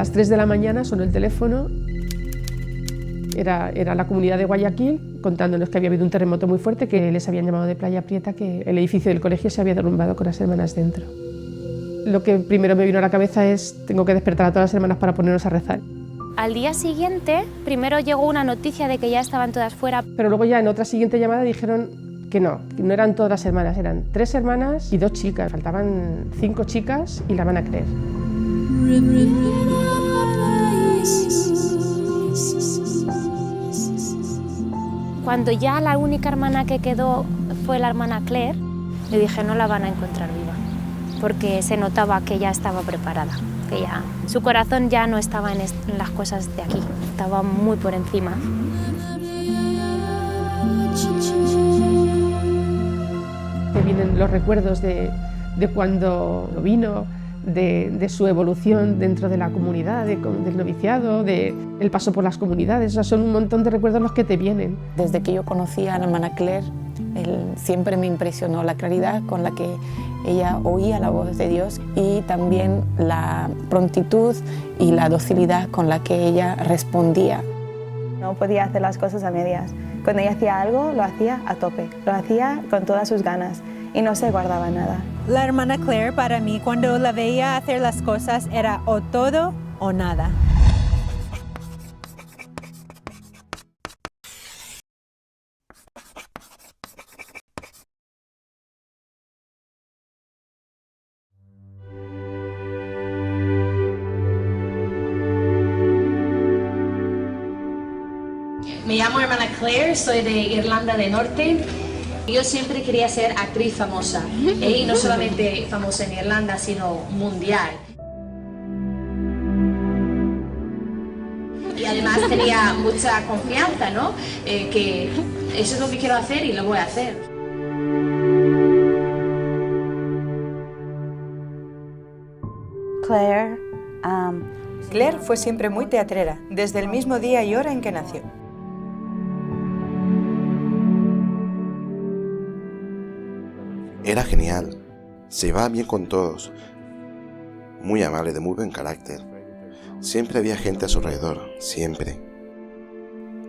las 3 de la mañana sonó el teléfono. Era la comunidad de Guayaquil contándonos que había habido un terremoto muy fuerte, que les habían llamado de Playa Prieta, que el edificio del colegio se había derrumbado con las hermanas dentro. Lo que primero me vino a la cabeza es: tengo que despertar a todas las hermanas para ponernos a rezar. Al día siguiente, primero llegó una noticia de que ya estaban todas fuera. Pero luego ya en otra siguiente llamada dijeron que no eran todas las hermanas, eran 3 hermanas y 2 chicas. Faltaban 5 chicas y la van a creer. Cuando ya la única hermana que quedó fue la hermana Claire, le dije: no la van a encontrar viva, porque se notaba que ya estaba preparada, que ya su corazón ya no estaba en las cosas de aquí, estaba muy por encima. Me vienen los recuerdos de cuando vino, de su evolución dentro de la comunidad, del noviciado, del paso por las comunidades. O sea, son un montón de recuerdos los que te vienen. Desde que yo conocí a la hermana Claire, siempre me impresionó la claridad con la que ella oía la voz de Dios y también la prontitud y la docilidad con la que ella respondía. No podía hacer las cosas a medias. Cuando ella hacía algo, lo hacía a tope, lo hacía con todas sus ganas y no se guardaba nada. La hermana Claire, para mí, cuando la veía hacer las cosas, era o todo o nada. Me llamo hermana Claire, soy de Irlanda del Norte. Yo siempre quería ser actriz famosa, y no solamente famosa en Irlanda, sino mundial. Y además tenía mucha confianza, ¿no? Que eso es lo que quiero hacer y lo voy a hacer. Claire fue siempre muy teatrera, desde el mismo día y hora en que nació. Era genial, se llevaba bien con todos, muy amable, de muy buen carácter. Siempre había gente a su alrededor, siempre.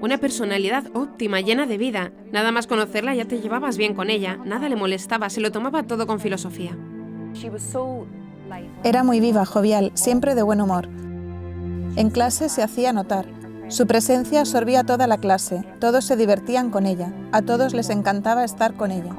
Una personalidad óptima, llena de vida. Nada más conocerla ya te llevabas bien con ella, nada le molestaba, se lo tomaba todo con filosofía. Era muy viva, jovial, siempre de buen humor. En clase se hacía notar. Su presencia absorbía toda la clase, todos se divertían con ella, a todos les encantaba estar con ella.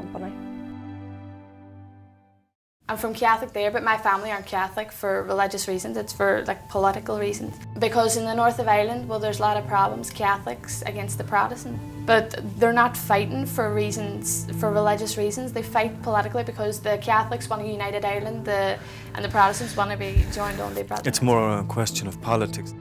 I'm from Catholic there, but my family aren't Catholic for religious reasons. It's for political reasons. Because in the north of Ireland, well, there's a lot of problems, Catholics against the Protestants. But they're not fighting for religious reasons. They fight politically because the Catholics want a united Ireland, and the Protestants want to be joined only brothers. It's more a question of politics.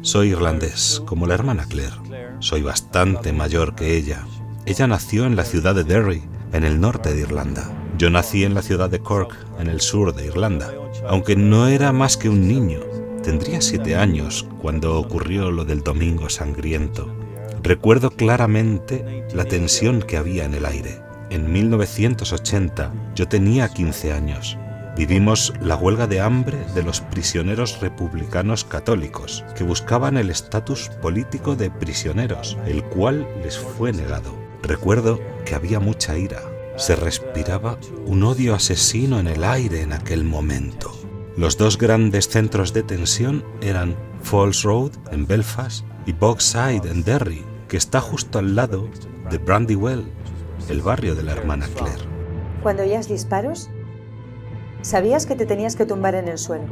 Soy irlandés, como la hermana Claire. Soy bastante mayor que ella. Ella nació en la ciudad de Derry, en el norte de Irlanda. Yo nací en la ciudad de Cork, en el sur de Irlanda. Aunque no era más que un niño, tendría 7 años cuando ocurrió lo del Domingo Sangriento. Recuerdo claramente la tensión que había en el aire. En 1980 yo tenía 15 años. Vivimos la huelga de hambre de los prisioneros republicanos católicos, que buscaban el estatus político de prisioneros, el cual les fue negado. Recuerdo que había mucha ira. Se respiraba un odio asesino en el aire en aquel momento. Los 2 grandes centros de tensión eran Falls Road, en Belfast, y Bogside, en Derry, que está justo al lado de Brandywell, el barrio de la hermana Claire. Cuando oías disparos, sabías que te tenías que tumbar en el suelo.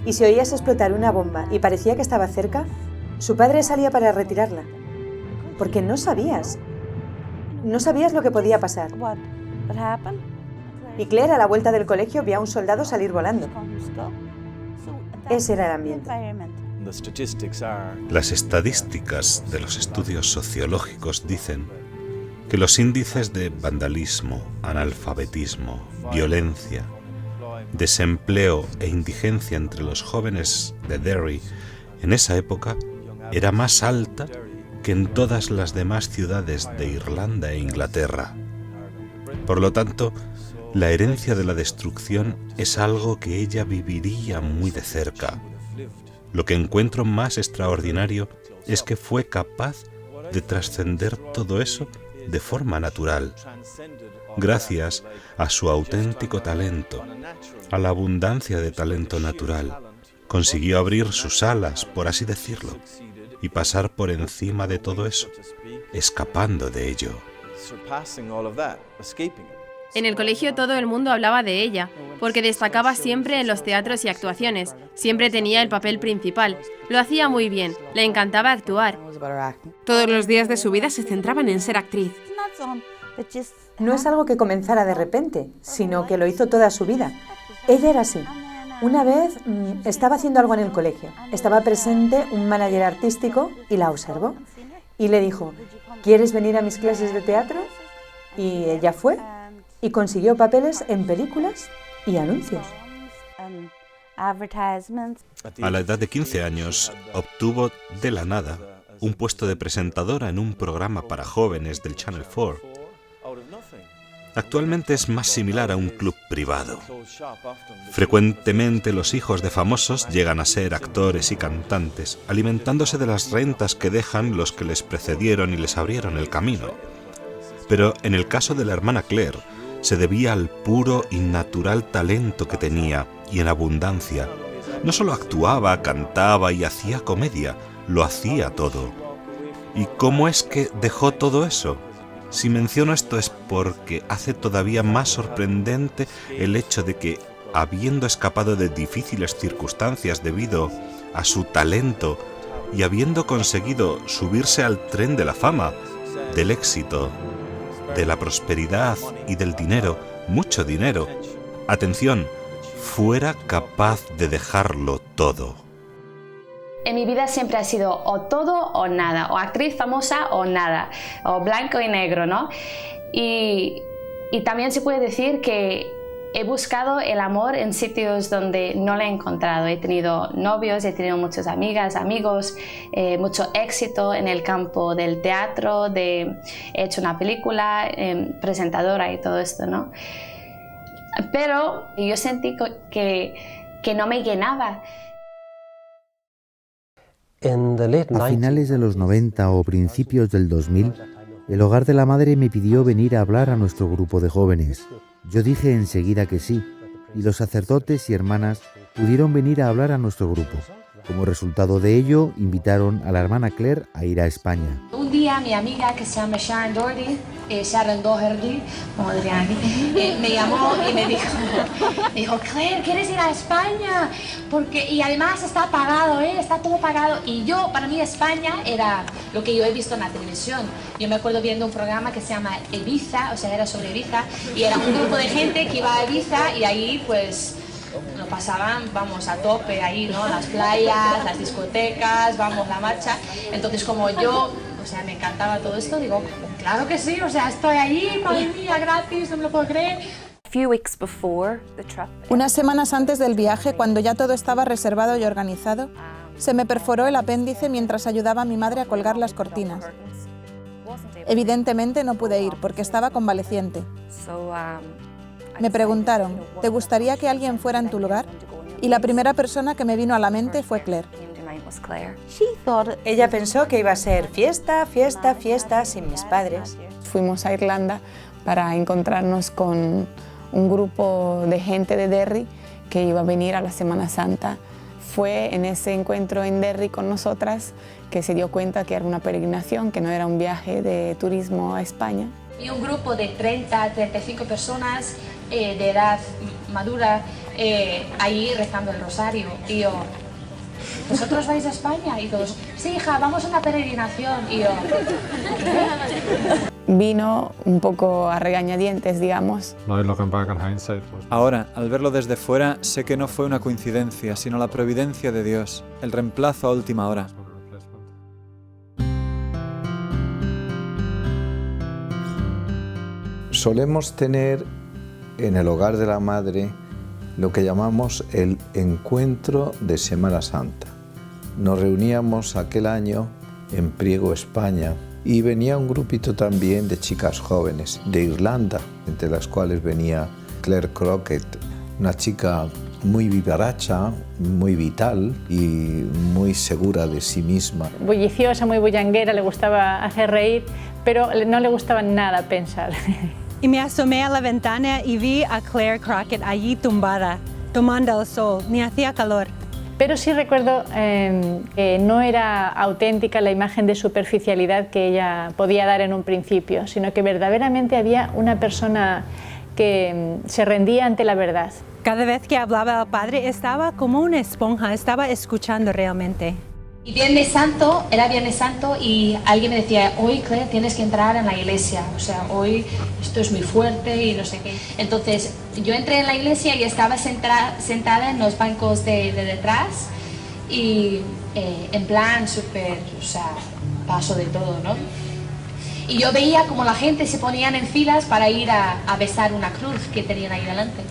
Y si oías explotar una bomba y parecía que estaba cerca, su padre salía para retirarla. Porque no sabías lo que podía pasar. Y Claire, a la vuelta del colegio, vio a un soldado salir volando. Ese era el ambiente. Las estadísticas de los estudios sociológicos dicen que los índices de vandalismo, analfabetismo, violencia, desempleo e indigencia entre los jóvenes de Derry en esa época era más alta que en todas las demás ciudades de Irlanda e Inglaterra. Por lo tanto, la herencia de la destrucción es algo que ella viviría muy de cerca. Lo que encuentro más extraordinario es que fue capaz de trascender todo eso de forma natural, gracias a su auténtico talento, a la abundancia de talento natural. Consiguió abrir sus alas, por así decirlo, y pasar por encima de todo eso, escapando de ello. En el colegio todo el mundo hablaba de ella, porque destacaba siempre en los teatros y actuaciones. Siempre tenía el papel principal. Lo hacía muy bien. Le encantaba actuar. Todos los días de su vida se centraban en ser actriz. No es algo que comenzara de repente, sino que lo hizo toda su vida. Ella era así. Una vez estaba haciendo algo en el colegio. Estaba presente un manager artístico y la observó. Y le dijo, ¿quieres venir a mis clases de teatro? Y ella fue y consiguió papeles en películas y anuncios. A la edad de 15 años, obtuvo de la nada un puesto de presentadora en un programa para jóvenes del Channel 4. Actualmente es más similar a un club privado. Frecuentemente los hijos de famosos llegan a ser actores y cantantes, alimentándose de las rentas que dejan los que les precedieron y les abrieron el camino. Pero en el caso de la hermana Claire, se debía al puro y natural talento que tenía, y en abundancia. No solo actuaba, cantaba y hacía comedia, lo hacía todo. ¿Y cómo es que dejó todo eso? Si menciono esto es porque hace todavía más sorprendente el hecho de que, habiendo escapado de difíciles circunstancias debido a su talento y habiendo conseguido subirse al tren de la fama, del éxito, de la prosperidad y del dinero, mucho dinero, atención, fuera capaz de dejarlo todo. En mi vida siempre ha sido o todo o nada, o actriz famosa o nada, o blanco y negro, ¿no? Y también se puede decir que he buscado el amor en sitios donde no lo he encontrado. He tenido novios, he tenido muchas amigas, amigos, mucho éxito en el campo del teatro, he hecho una película, presentadora y todo esto, ¿no? Pero yo sentí que no me llenaba. A finales de los 90 o principios del 2000, el Hogar de la Madre me pidió venir a hablar a nuestro grupo de jóvenes. Yo dije enseguida que sí, y los sacerdotes y hermanas pudieron venir a hablar a nuestro grupo. Como resultado de ello, invitaron a la hermana Claire a ir a España. Un día mi amiga que se llama Sharon Doherty, como dirían aquí, me llamó y me dijo, Claire, ¿quieres ir a España? Y además está pagado, está todo pagado. Y para mí España era lo que yo he visto en la televisión. Yo me acuerdo viendo un programa que se llama Ibiza, o sea, era sobre Ibiza, y era un grupo de gente que iba a Ibiza y ahí pues lo pasaban, vamos, a tope ahí, ¿no? Las playas, las discotecas, vamos, la marcha. Entonces como yo, o sea, me encantaba todo esto, digo, claro que sí, o sea, estoy allí, madre mía, gratis, no me lo puedo creer. Unas semanas antes del viaje, cuando ya todo estaba reservado y organizado, se me perforó el apéndice mientras ayudaba a mi madre a colgar las cortinas. Evidentemente no pude ir porque estaba convaleciente. Me preguntaron, ¿te gustaría que alguien fuera en tu lugar? Y la primera persona que me vino a la mente fue Claire. Ella pensó que iba a ser fiesta, fiesta, fiesta sin mis padres. Fuimos a Irlanda para encontrarnos con un grupo de gente de Derry que iba a venir a la Semana Santa. Fue en ese encuentro en Derry con nosotras que se dio cuenta que era una peregrinación, que no era un viaje de turismo a España. Y un grupo de 30, 35 personas de edad madura ahí rezando el rosario. Y yo, ¿vosotros vais a España? Y todos, sí, hija, vamos a una peregrinación. Y yo, vino un poco a regañadientes, digamos. Ahora, al verlo desde fuera, sé que no fue una coincidencia, sino la providencia de Dios, el reemplazo a última hora. Solemos tener en el Hogar de la Madre lo que llamamos el encuentro de Semana Santa. Nos reuníamos aquel año en Priego, España, y venía un grupito también de chicas jóvenes de Irlanda, entre las cuales venía Claire Crockett, una chica muy vivaracha, muy vital y muy segura de sí misma. Bulliciosa, muy bullanguera, le gustaba hacer reír, pero no le gustaba nada pensar. Y me asomé a la ventana y vi a Claire Crockett allí tumbada, tomando el sol, ni hacía calor. Pero sí recuerdo que no era auténtica la imagen de superficialidad que ella podía dar en un principio, sino que verdaderamente había una persona que se rendía ante la verdad. Cada vez que hablaba al Padre estaba como una esponja, estaba escuchando realmente. Y Viernes Santo, era Viernes Santo y alguien me decía, hoy Claire tienes que entrar en la iglesia, o sea, hoy esto es muy fuerte y no sé qué. Entonces yo entré en la iglesia y estaba sentada en los bancos de detrás y en plan súper, o sea, paso de todo, ¿no? Y yo veía como la gente se ponían en filas para ir a besar una cruz que tenían ahí delante.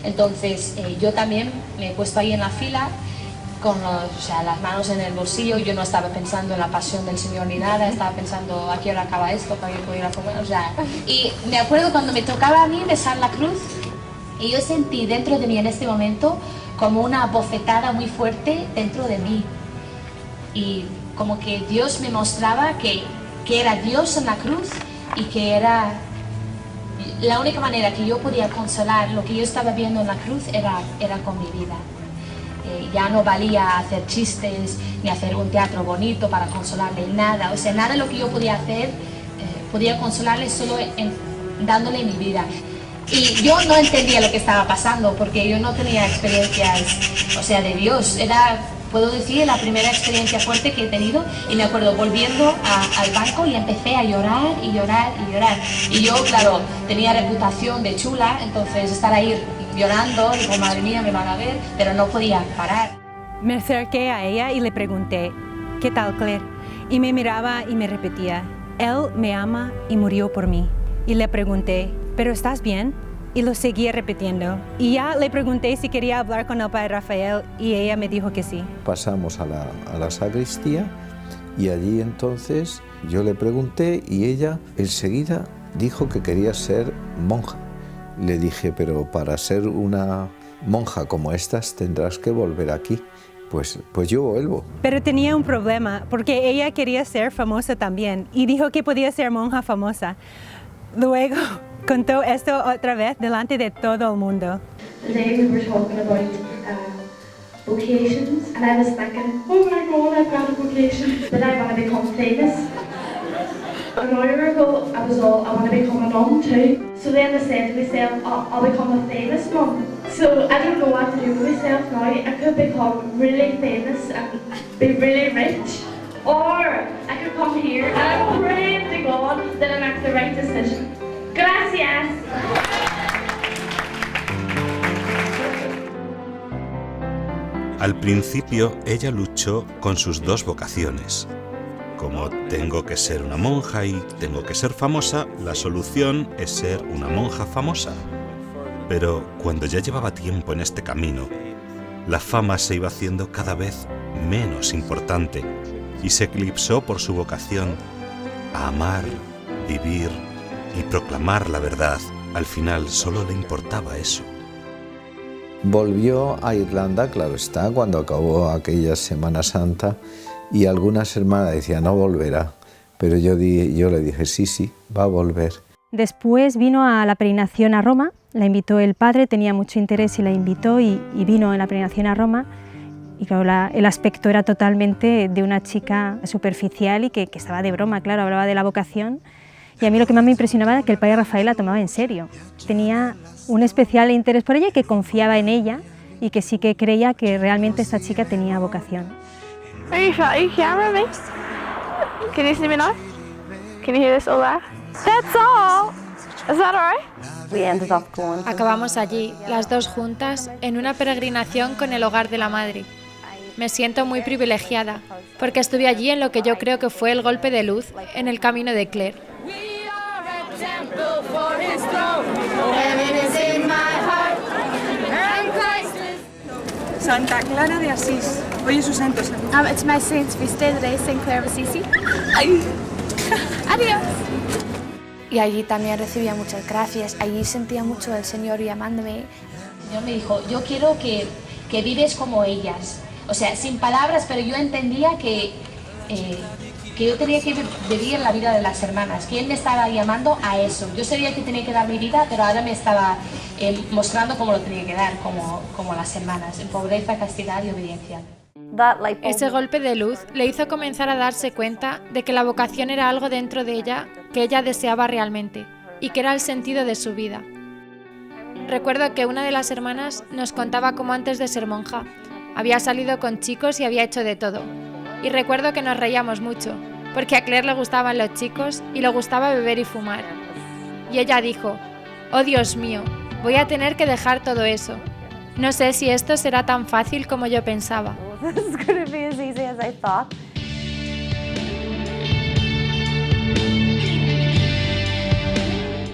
Entonces yo también me he puesto ahí en la fila con las manos en el bolsillo. Yo no estaba pensando en la pasión del Señor ni nada, estaba pensando a qué hora acaba esto, para que puedo ir a comer, o sea. Y me acuerdo cuando me tocaba a mí besar la cruz y yo sentí dentro de mí en este momento como una bofetada muy fuerte dentro de mí. Y como que Dios me mostraba que era Dios en la cruz y que era la única manera que yo podía consolar lo que yo estaba viendo en la cruz era con mi vida. Ya no valía hacer chistes ni hacer un teatro bonito para consolarle, nada. O sea, nada de lo que yo podía hacer podía consolarle solo dándole mi vida. Y yo no entendía lo que estaba pasando porque yo no tenía experiencias, o sea, de Dios. Era, puedo decir, la primera experiencia fuerte que he tenido y me acuerdo volviendo al banco y empecé a llorar y llorar y llorar. Y yo, claro, tenía reputación de chula, entonces estar ahí llorando, digo, madre mía, me van a ver, pero no podía parar. Me acerqué a ella y le pregunté, ¿qué tal, Claire? Y me miraba y me repetía, Él me ama y murió por mí. Y le pregunté, ¿pero estás bien? Y lo seguía repitiendo. Y ya le pregunté si quería hablar con el Padre Rafael y ella me dijo que sí. Pasamos a la sacristía y allí entonces yo le pregunté y ella enseguida dijo que quería ser monja. Le dije, pero para ser una monja como estas tendrás que volver aquí. Pues yo vuelvo. Pero tenía un problema, porque ella quería ser famosa también y dijo que podía ser monja famosa. Luego contó esto otra vez delante de todo el mundo. Today we were talking about vocations and I was thinking, oh my God, I've got a vocation, that I want to become famous. An hour ago, I want to become a mum too. So then I said to myself, I'll become a famous mum. So I don't know what to do with myself now. I could become really famous and be really rich. Or I could come here and I'm praying to God that I make the right decision. Gracias. Al principio, ella luchó con sus dos vocaciones. Como tengo que ser una monja y tengo que ser famosa, la solución es ser una monja famosa. Pero cuando ya llevaba tiempo en este camino, la fama se iba haciendo cada vez menos importante y se eclipsó por su vocación a amar, vivir y proclamar la verdad. Al final solo le importaba eso. Volvió a Irlanda, claro está, cuando acabó aquella Semana Santa y algunas hermanas decían, no volverá. Pero yo le dije, sí, va a volver. Después vino a la peregrinación a Roma, la invitó el padre, tenía mucho interés y la invitó y vino en la peregrinación a Roma. Y claro, el aspecto era totalmente de una chica superficial y que estaba de broma, claro, hablaba de la vocación. Y a mí lo que más me impresionaba era que el padre Rafael la tomaba en serio. Tenía un especial interés por ella y que confiaba en ella y que sí que creía que realmente esta chica tenía vocación. Are you camera me? Can you see me now? Can you hear this? Hola. That's all. Is that all right? Acabamos allí, las dos juntas, en una peregrinación con el Hogar de la Madre. Me siento muy privilegiada, porque estuve allí en lo que yo creo que fue el golpe de luz en el camino de Claire. Santa Clara de Asís. Hoy es su santo. It's my saint's feast day today, Saint Clare of Assisi. Adiós. Y allí también recibía muchas gracias. Allí sentía mucho al Señor llamándome. Dios me dijo, yo quiero que que vives como ellas. O sea, sin palabras, pero yo entendía que yo tenía que vivir la vida de las hermanas, que Él me estaba llamando a eso. Yo sabía que tenía que dar mi vida, pero ahora me estaba mostrando cómo lo tenía que dar, como las hermanas, en pobreza, castidad y obediencia. Ese golpe de luz le hizo comenzar a darse cuenta de que la vocación era algo dentro de ella que ella deseaba realmente y que era el sentido de su vida. Recuerdo que una de las hermanas nos contaba cómo antes de ser monja había salido con chicos y había hecho de todo. Y recuerdo que nos reíamos mucho, porque a Claire le gustaban los chicos y le gustaba beber y fumar. Y ella dijo: «Oh Dios mío, voy a tener que dejar todo eso. No sé si esto será tan fácil como yo pensaba».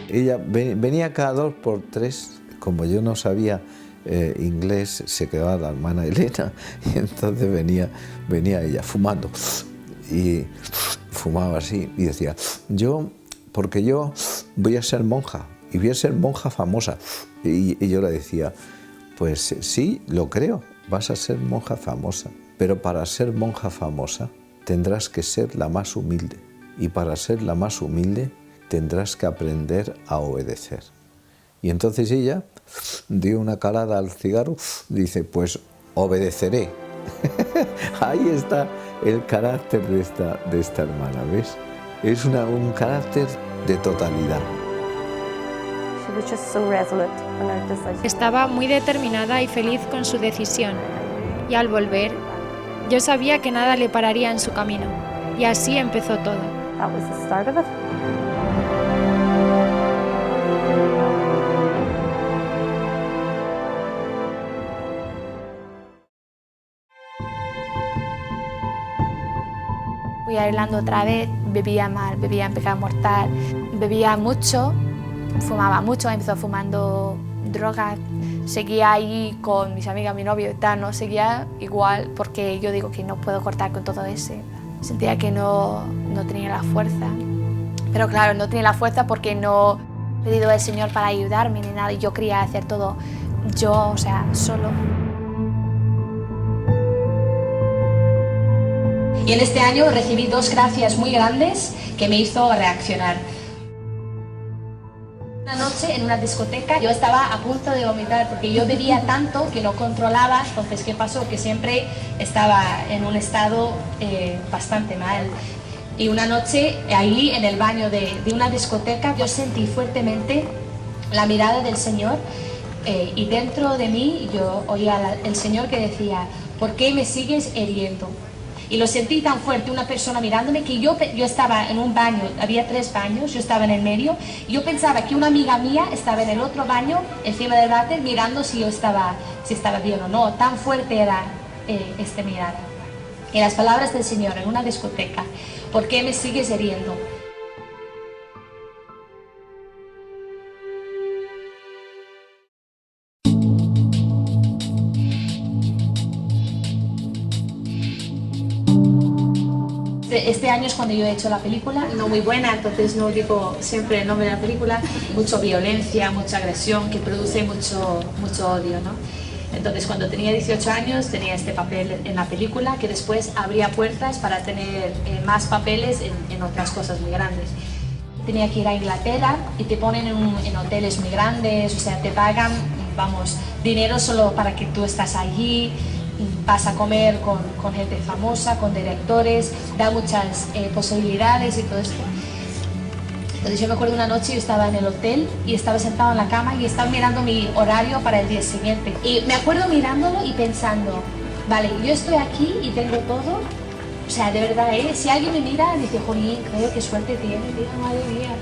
Ella venía cada 2 por 3, como yo no sabía inglés, se quedaba la hermana Elena y entonces venía ella fumando y fumaba así y decía: porque yo voy a ser monja y voy a ser monja famosa. Y yo le decía: pues sí, lo creo, vas a ser monja famosa, pero para ser monja famosa tendrás que ser la más humilde, y para ser la más humilde tendrás que aprender a obedecer. Y entonces ella dio una calada al cigarro, dice: pues obedeceré. Ahí está el carácter de esta hermana, ¿ves? Es un carácter de totalidad. Estaba muy determinada y feliz con su decisión, y al volver, yo sabía que nada le pararía en su camino, y así empezó todo. Fui a Irlanda otra vez, bebía mal, bebía en pecado mortal, bebía mucho, fumaba mucho, empezó fumando drogas, seguía ahí con mis amigas, mi novio y tal, no seguía igual porque yo digo que no puedo cortar con todo eso. Sentía que no tenía la fuerza, pero claro, no tenía la fuerza porque no he pedido al Señor para ayudarme ni nada y yo quería hacer todo yo, o sea, solo. Y en este año recibí 2 gracias muy grandes que me hizo reaccionar. Una noche en una discoteca yo estaba a punto de vomitar porque yo bebía tanto que no controlaba. Entonces, ¿qué pasó? Que siempre estaba en un estado bastante mal. Y una noche ahí en el baño de una discoteca yo sentí fuertemente la mirada del Señor y dentro de mí yo oía el Señor que decía: ¿por qué me sigues hiriendo? Y lo sentí tan fuerte, una persona mirándome, que yo estaba en un baño, había 3 baños, yo estaba en el medio, y yo pensaba que una amiga mía estaba en el otro baño, encima del váter, mirando si estaba bien o no. Tan fuerte era esta mirada. Y las palabras del Señor en una discoteca: ¿por qué me sigues hiriendo? Este año es cuando yo he hecho la película, no muy buena, entonces no digo siempre el nombre de la película. Mucha violencia, mucha agresión que produce mucho odio, ¿no? Entonces cuando tenía 18 años tenía este papel en la película que después abría puertas para tener más papeles en otras cosas muy grandes. Tenía que ir a Inglaterra y te ponen en hoteles muy grandes, o sea, te pagan, vamos, dinero solo para que tú estás allí. Vas a comer con gente famosa, con directores, da muchas posibilidades y todo esto. Entonces yo me acuerdo una noche, yo estaba en el hotel y estaba sentado en la cama y estaba mirando mi horario para el día siguiente. Y me acuerdo mirándolo y pensando: vale, yo estoy aquí y tengo todo. O sea, de verdad, si alguien me mira, dice: jolín, creo que suerte tiene, tío, madre mía.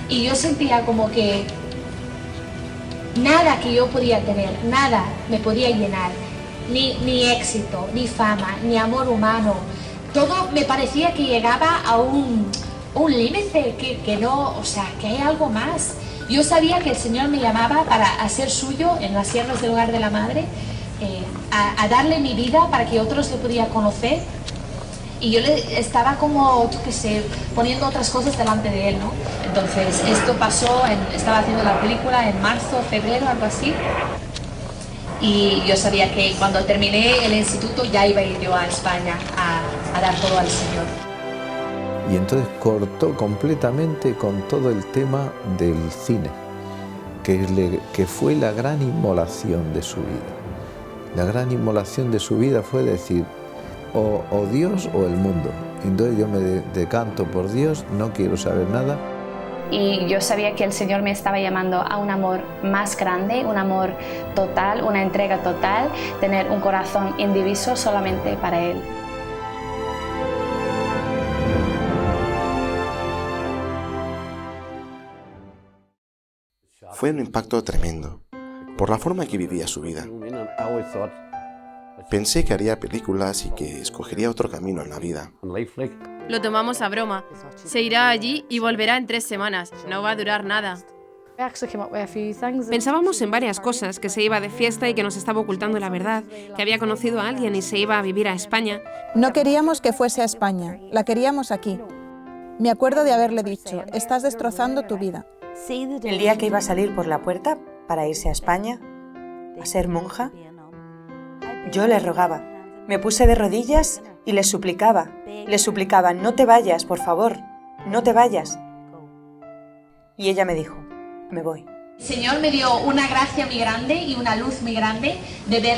Y yo sentía como que nada que yo podía tener, nada me podía llenar. Ni éxito, ni fama, ni amor humano. Todo me parecía que llegaba a un límite, que no, o sea, que hay algo más. Yo sabía que el Señor me llamaba para hacer suyo en las sierras del hogar de la madre, a darle mi vida para que otros le pudieran conocer. Y yo le estaba como, yo qué sé, poniendo otras cosas delante de él, ¿no? Entonces esto pasó, estaba haciendo la película en marzo, febrero, algo así. y yo sabía que cuando terminé el instituto ya iba a ir yo a España a dar todo al Señor. Y entonces cortó completamente con todo el tema del cine, que fue la gran inmolación de su vida. La gran inmolación de su vida fue decir, o Dios o el mundo. Entonces yo me decanto por Dios, no quiero saber nada. Y yo sabía que el Señor me estaba llamando a un amor más grande, un amor total, una entrega total, tener un corazón indiviso solamente para Él. Fue un impacto tremendo, por la forma en que vivía su vida. Pensé que haría películas y que escogería otro camino en la vida. Lo tomamos a broma. Se irá allí y volverá en 3 semanas. No va a durar nada. Pensábamos en varias cosas, que se iba de fiesta y que nos estaba ocultando la verdad, que había conocido a alguien y se iba a vivir a España. No queríamos que fuese a España, la queríamos aquí. Me acuerdo de haberle dicho, estás destrozando tu vida. El día que iba a salir por la puerta para irse a España, a ser monja, yo le rogaba. Me puse de rodillas y le suplicaba, no te vayas, por favor, no te vayas. Y ella me dijo, me voy. El Señor me dio una gracia muy grande y una luz muy grande de ver,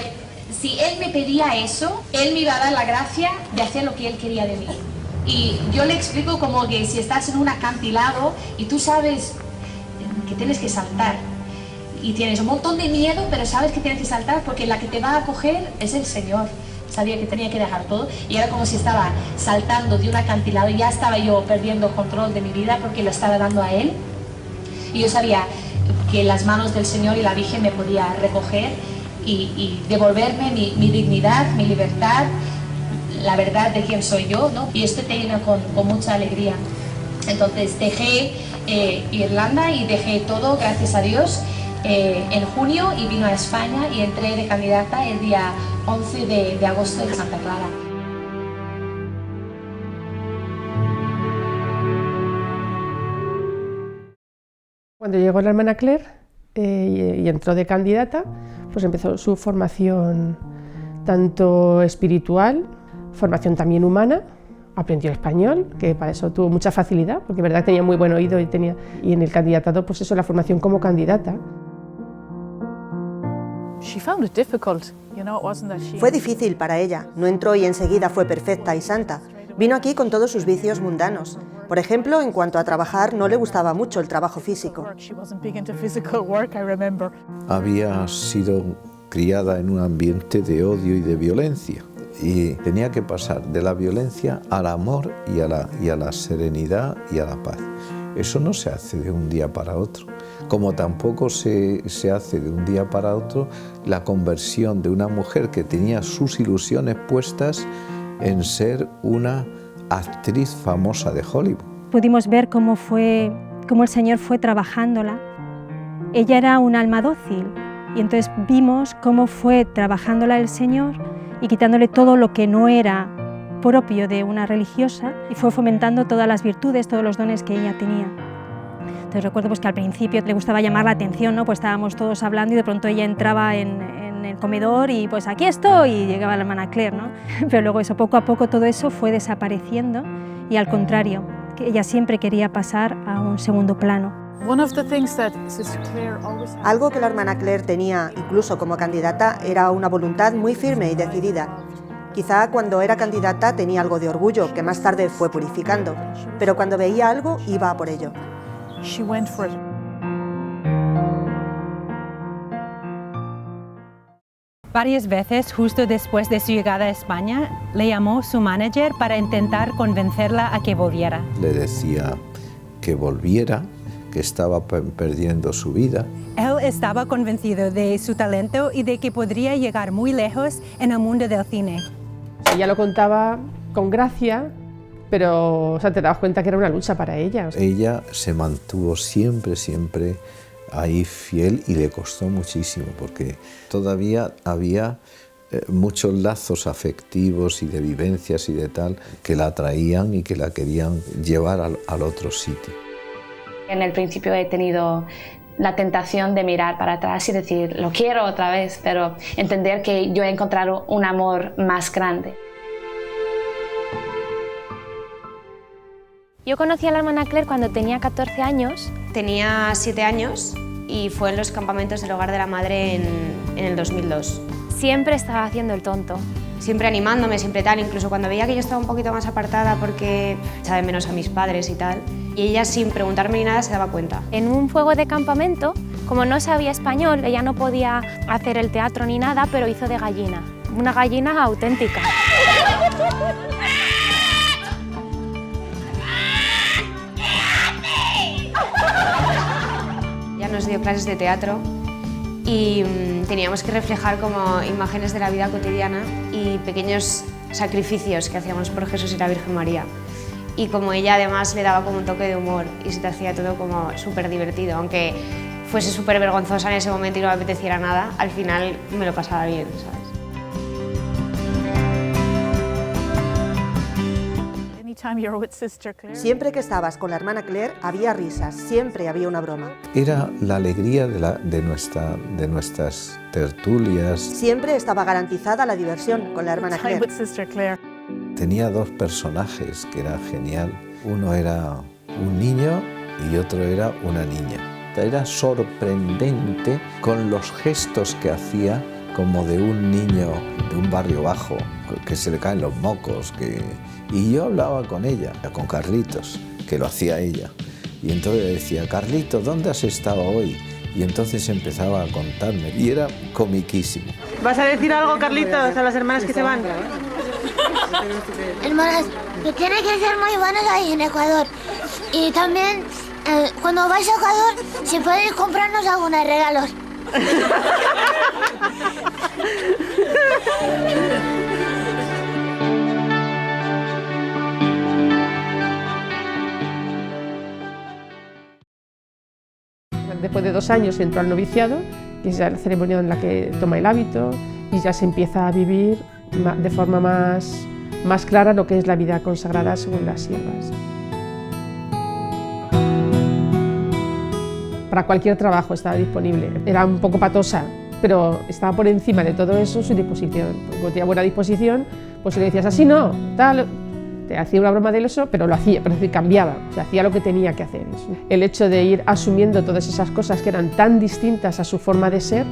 si Él me pedía eso, Él me iba a dar la gracia de hacer lo que Él quería de mí. Y yo le explico como que si estás en un acantilado y tú sabes que tienes que saltar y tienes un montón de miedo, pero sabes que tienes que saltar porque la que te va a acoger es el Señor. Sabía que tenía que dejar todo y era como si estaba saltando de un acantilado y ya estaba yo perdiendo control de mi vida porque lo estaba dando a Él. Y yo sabía que las manos del Señor y la Virgen me podía recoger y devolverme mi dignidad, mi libertad, la verdad de quién soy yo, ¿no? Y esto te llena con mucha alegría. Entonces dejé Irlanda y dejé todo, gracias a Dios, en junio y vino a España y entré de candidata el día 11 de agosto en Santa Clara. Cuando llegó la hermana Claire y entró de candidata, pues empezó su formación tanto espiritual, formación también humana. Aprendió español, que para eso tuvo mucha facilidad, porque de verdad tenía muy buen oído y en el candidatado, pues eso, la formación como candidata. Fue difícil para ella, no entró y enseguida fue perfecta y santa. Vino aquí con todos sus vicios mundanos. Por ejemplo, en cuanto a trabajar, no le gustaba mucho el trabajo físico. Había sido criada en un ambiente de odio y de violencia. Y tenía que pasar de la violencia al amor y a la serenidad y a la paz. Eso no se hace de un día para otro, como tampoco se hace de un día para otro la conversión de una mujer que tenía sus ilusiones puestas en ser una actriz famosa de Hollywood. Pudimos ver cómo el Señor fue trabajándola. Ella era un alma dócil y entonces vimos cómo fue trabajándola el Señor y quitándole todo lo que no era propio de una religiosa y fue fomentando todas las virtudes, todos los dones que ella tenía. Entonces recuerdo pues, que al principio le gustaba llamar la atención, ¿no? Pues estábamos todos hablando y de pronto ella entraba en el comedor y pues aquí estoy y llegaba la hermana Claire, ¿no? Pero luego eso, poco a poco todo eso fue desapareciendo y al contrario, que ella siempre quería pasar a un segundo plano. Algo que la hermana Claire tenía, incluso como candidata, era una voluntad muy firme y decidida. Quizá cuando era candidata tenía algo de orgullo, que más tarde fue purificando, pero cuando veía algo iba a por ello. Varias veces, justo después de su llegada a España, le llamó su manager para intentar convencerla a que volviera. Le decía que volviera, que estaba perdiendo su vida. Él estaba convencido de su talento y de que podría llegar muy lejos en el mundo del cine. Ella lo contaba con gracia, pero te dabas cuenta que era una lucha para ella. Ella se mantuvo siempre ahí fiel y le costó muchísimo porque todavía había muchos lazos afectivos y de vivencias y de tal que la atraían y que la querían llevar al otro sitio. En el principio he tenido la tentación de mirar para atrás y decir, lo quiero otra vez, pero entender que yo he encontrado un amor más grande. Yo conocí a la hermana Claire cuando tenía 14 años. Tenía 7 años y fue en los campamentos del Hogar de la Madre en el 2002. Siempre estaba haciendo el tonto. Siempre animándome, siempre tal, incluso cuando veía que yo estaba un poquito más apartada porque echaba de menos a mis padres y tal, y ella sin preguntarme ni nada se daba cuenta. En un juego de campamento, como no sabía español, ella no podía hacer el teatro ni nada, pero hizo de gallina, una gallina auténtica. Ella nos dio clases de teatro y teníamos que reflejar como imágenes de la vida cotidiana y pequeños sacrificios que hacíamos por Jesús y la Virgen María. Y como ella además le daba como un toque de humor y se te hacía todo como súper divertido, aunque fuese súper vergonzosa en ese momento y no me apeteciera nada, al final me lo pasaba bien, ¿sabes? Siempre que estabas con la hermana Claire había risas, siempre había una broma. Era la alegría de nuestras tertulias. Siempre estaba garantizada la diversión con la hermana Claire. Tenía 2 personajes que era genial. Uno era un niño y otro era una niña. Era sorprendente con los gestos que hacía como de un niño de un barrio bajo, que se le caen los mocos. Y yo hablaba con ella, con Carlitos, que lo hacía ella. Y entonces decía, Carlitos, ¿dónde has estado hoy? Y entonces empezaba a contarme y era comiquísimo. ¿Vas a decir algo, Carlitos, a las hermanas que se van? Hermanas, que tienen que ser muy buenas ahí en Ecuador. Y también, cuando vais a Ecuador, si podéis comprarnos algunos regalos. Después de 2 años entró al noviciado, que es ya la ceremonia en la que toma el hábito y ya se empieza a vivir de forma más clara lo que es la vida consagrada según las siervas. Para cualquier trabajo estaba disponible. Era un poco patosa, pero estaba por encima de todo eso su disposición. Como tenía buena disposición, pues si le decías así no, tal, te hacía una broma de eso, pero lo hacía, pero cambiaba, o sea, hacía lo que tenía que hacer. El hecho de ir asumiendo todas esas cosas que eran tan distintas a su forma de ser,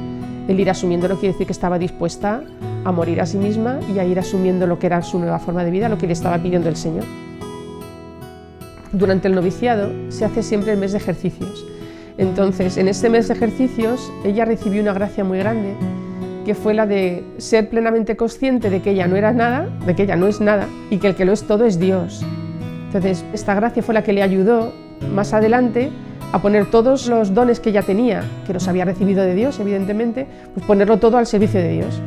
el ir asumiéndolo quiere decir que estaba dispuesta a morir a sí misma y a ir asumiendo lo que era su nueva forma de vida, lo que le estaba pidiendo el Señor. Durante el noviciado se hace siempre el mes de ejercicios. Entonces, en este mes de ejercicios, ella recibió una gracia muy grande, que fue la de ser plenamente consciente de que ella no era nada, de que ella no es nada, y que el que lo es todo es Dios. Entonces, esta gracia fue la que le ayudó más adelante a poner todos los dones que ella tenía, que los había recibido de Dios, evidentemente, pues ponerlo todo al servicio de Dios.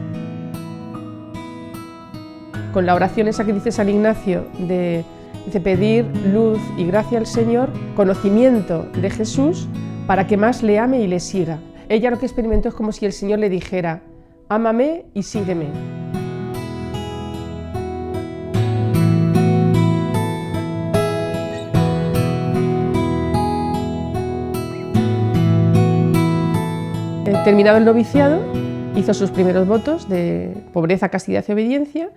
Con la oración esa que dice San Ignacio de pedir luz y gracia al Señor, conocimiento de Jesús, para que más le ame y le siga. Ella lo que experimentó es como si el Señor le dijera, ámame y sígueme. Terminado el noviciado, hizo sus primeros votos de pobreza, castidad y obediencia.